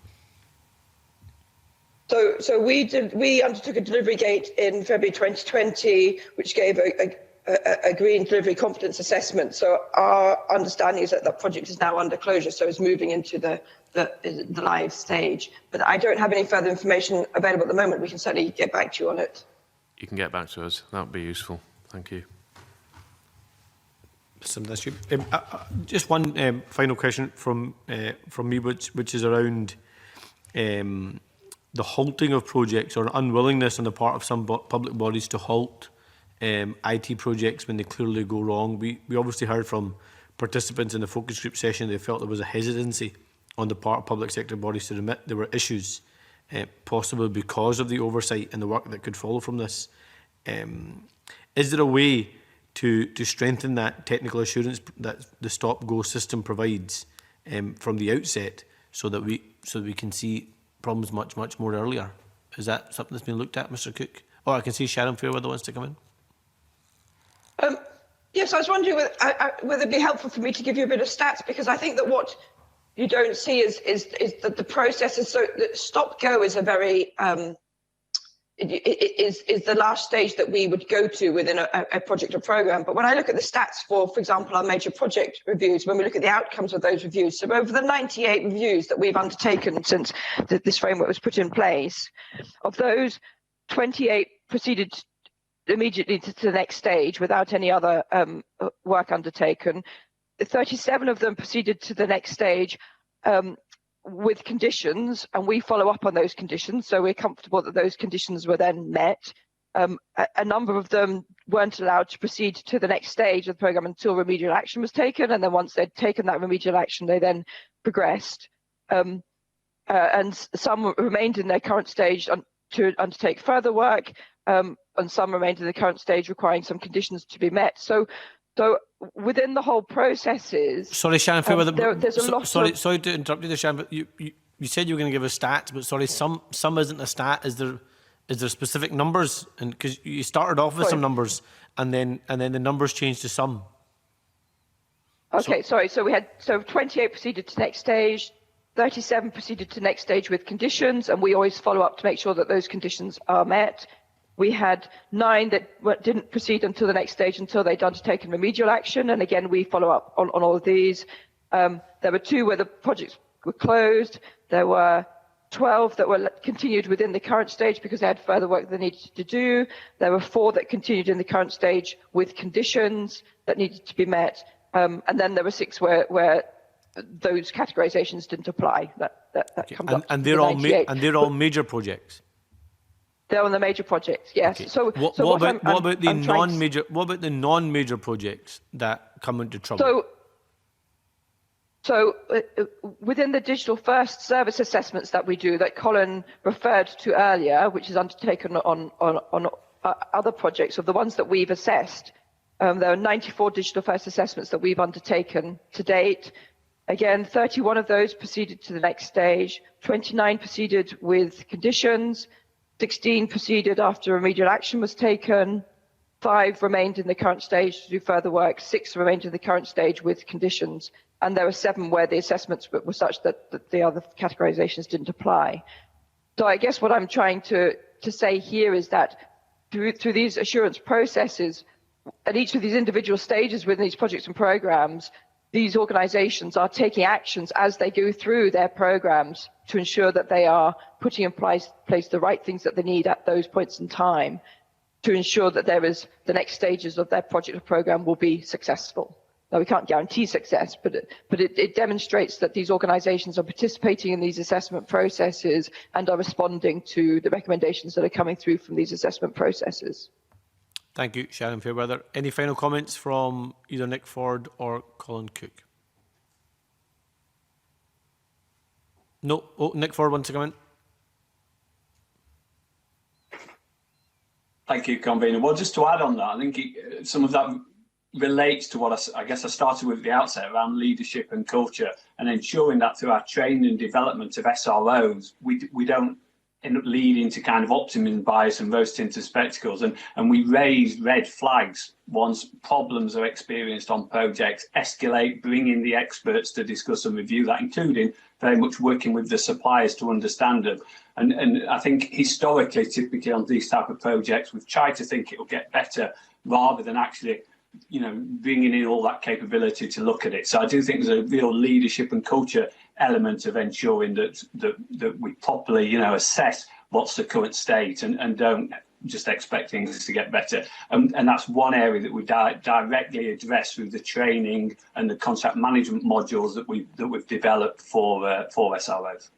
So we undertook a delivery gate in February 2020, which gave a green delivery confidence assessment. So our understanding is that the project is now under closure, so it's moving into the live stage. But I don't have any further information available at the moment. We can certainly get back to you on it. You can get back to us. That would be useful. Thank you. Just one final question from me, which is around the halting of projects or unwillingness on the part of some public bodies to halt IT projects when they clearly go wrong. We obviously heard from participants in the focus group session they felt there was a hesitancy on the part of public sector bodies to admit there were issues, possibly because of the oversight and the work that could follow from this. Is there a way to strengthen that technical assurance that the stop-go system provides from the outset, so that we can see problems much more earlier? Is that something that's been looked at, Mr. Cook? Oh, I can see Sharon Fairweather wants to come in. Yes, I was wondering whether it'd be helpful for me to give you a bit of stats, because I think that what you don't see is that the process is so that stop-go is a very is the last stage that we would go to within a project or program. But when I look at the stats for example, our major project reviews, when we look at the outcomes of those reviews, so over the 98 reviews that we've undertaken since this framework was put in place, of those, 28 proceeded immediately to the next stage without any other work undertaken. 37 of them proceeded to the next stage with conditions, and we follow up on those conditions, so we're comfortable that those conditions were then met. A number of them weren't allowed to proceed to the next stage of the programme until remedial action was taken, and then once they'd taken that remedial action, they then progressed. And some remained in their current stage to undertake further work, and some remained in the current stage requiring some conditions to be met. So within the whole processes... Sorry, Sharon Fairweather, there's a lot sorry to interrupt you there, Sharon, but you said you were going to give us stats, but sorry, some isn't a stat. Is there specific numbers? And because you started off with some numbers, and then the numbers changed to some. Okay, sorry. So we had 28 proceeded to next stage, 37 proceeded to next stage with conditions, and we always follow up to make sure that those conditions are met. We had 9 that didn't proceed until the next stage until they'd undertaken remedial action, and again we follow up on all of these. There were 2 where the projects were closed. There were 12 that were continued within the current stage because they had further work they needed to do. There were 4 that continued in the current stage with conditions that needed to be met, and then there were 6 where those categorisations didn't apply. That comes up. And they're all major projects. They're on the major projects, yes. Okay. So what about the non-major projects that come into trouble? So within the Digital First service assessments that we do, that Colin referred to earlier, which is undertaken on other projects, of the ones that we've assessed, there are 94 Digital First assessments that we've undertaken to date. Again, 31 of those proceeded to the next stage, 29 proceeded with conditions, 16 proceeded after remedial action was taken, 5 remained in the current stage to do further work, 6 remained in the current stage with conditions, and there were 7 where the assessments were such that the other categorizations didn't apply. So I guess what I'm trying to say here is that through these assurance processes, at each of these individual stages within these projects and programs, these organizations are taking actions as they go through their programs to ensure that they are putting in place the right things that they need at those points in time to ensure that the next stages of their project or program will be successful. Now, we can't guarantee success, but it demonstrates that these organizations are participating in these assessment processes and are responding to the recommendations that are coming through from these assessment processes. Thank you, Sharon Fairweather. Any final comments from either Nick Ford or Colin Cook? No. Oh, Nick Ford wants to come in. Thank you, Convener. Well, just to add on that, I think some of that relates to what I guess I started with at the outset around leadership and culture, and ensuring that through our training and development of SROs, we don't end up leading to kind of optimism bias and rose-tinted spectacles, and we raise red flags once problems are experienced on projects, escalate, bring in the experts to discuss and review that, including very much working with the suppliers to understand them. And I think historically, typically on these type of projects, we've tried to think it will get better rather than actually, bringing in all that capability to look at it. So I do think there's a real leadership and culture element of ensuring that we properly, assess what's the current state and don't just expect things to get better. And that's one area that we directly address through the training and the contract management modules that we've developed for SROs.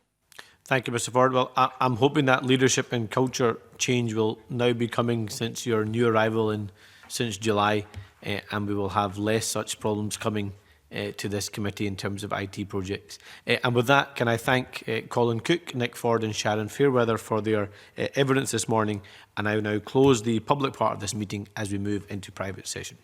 Thank you, Mr. Ford. Well, I'm hoping that leadership and culture change will now be coming since your new arrival since July, and we will have less such problems coming to this committee in terms of IT projects. And with that, can I thank Colin Cook, Nick Ford and Sharon Fairweather for their evidence this morning, and I will now close the public part of this meeting as we move into private session.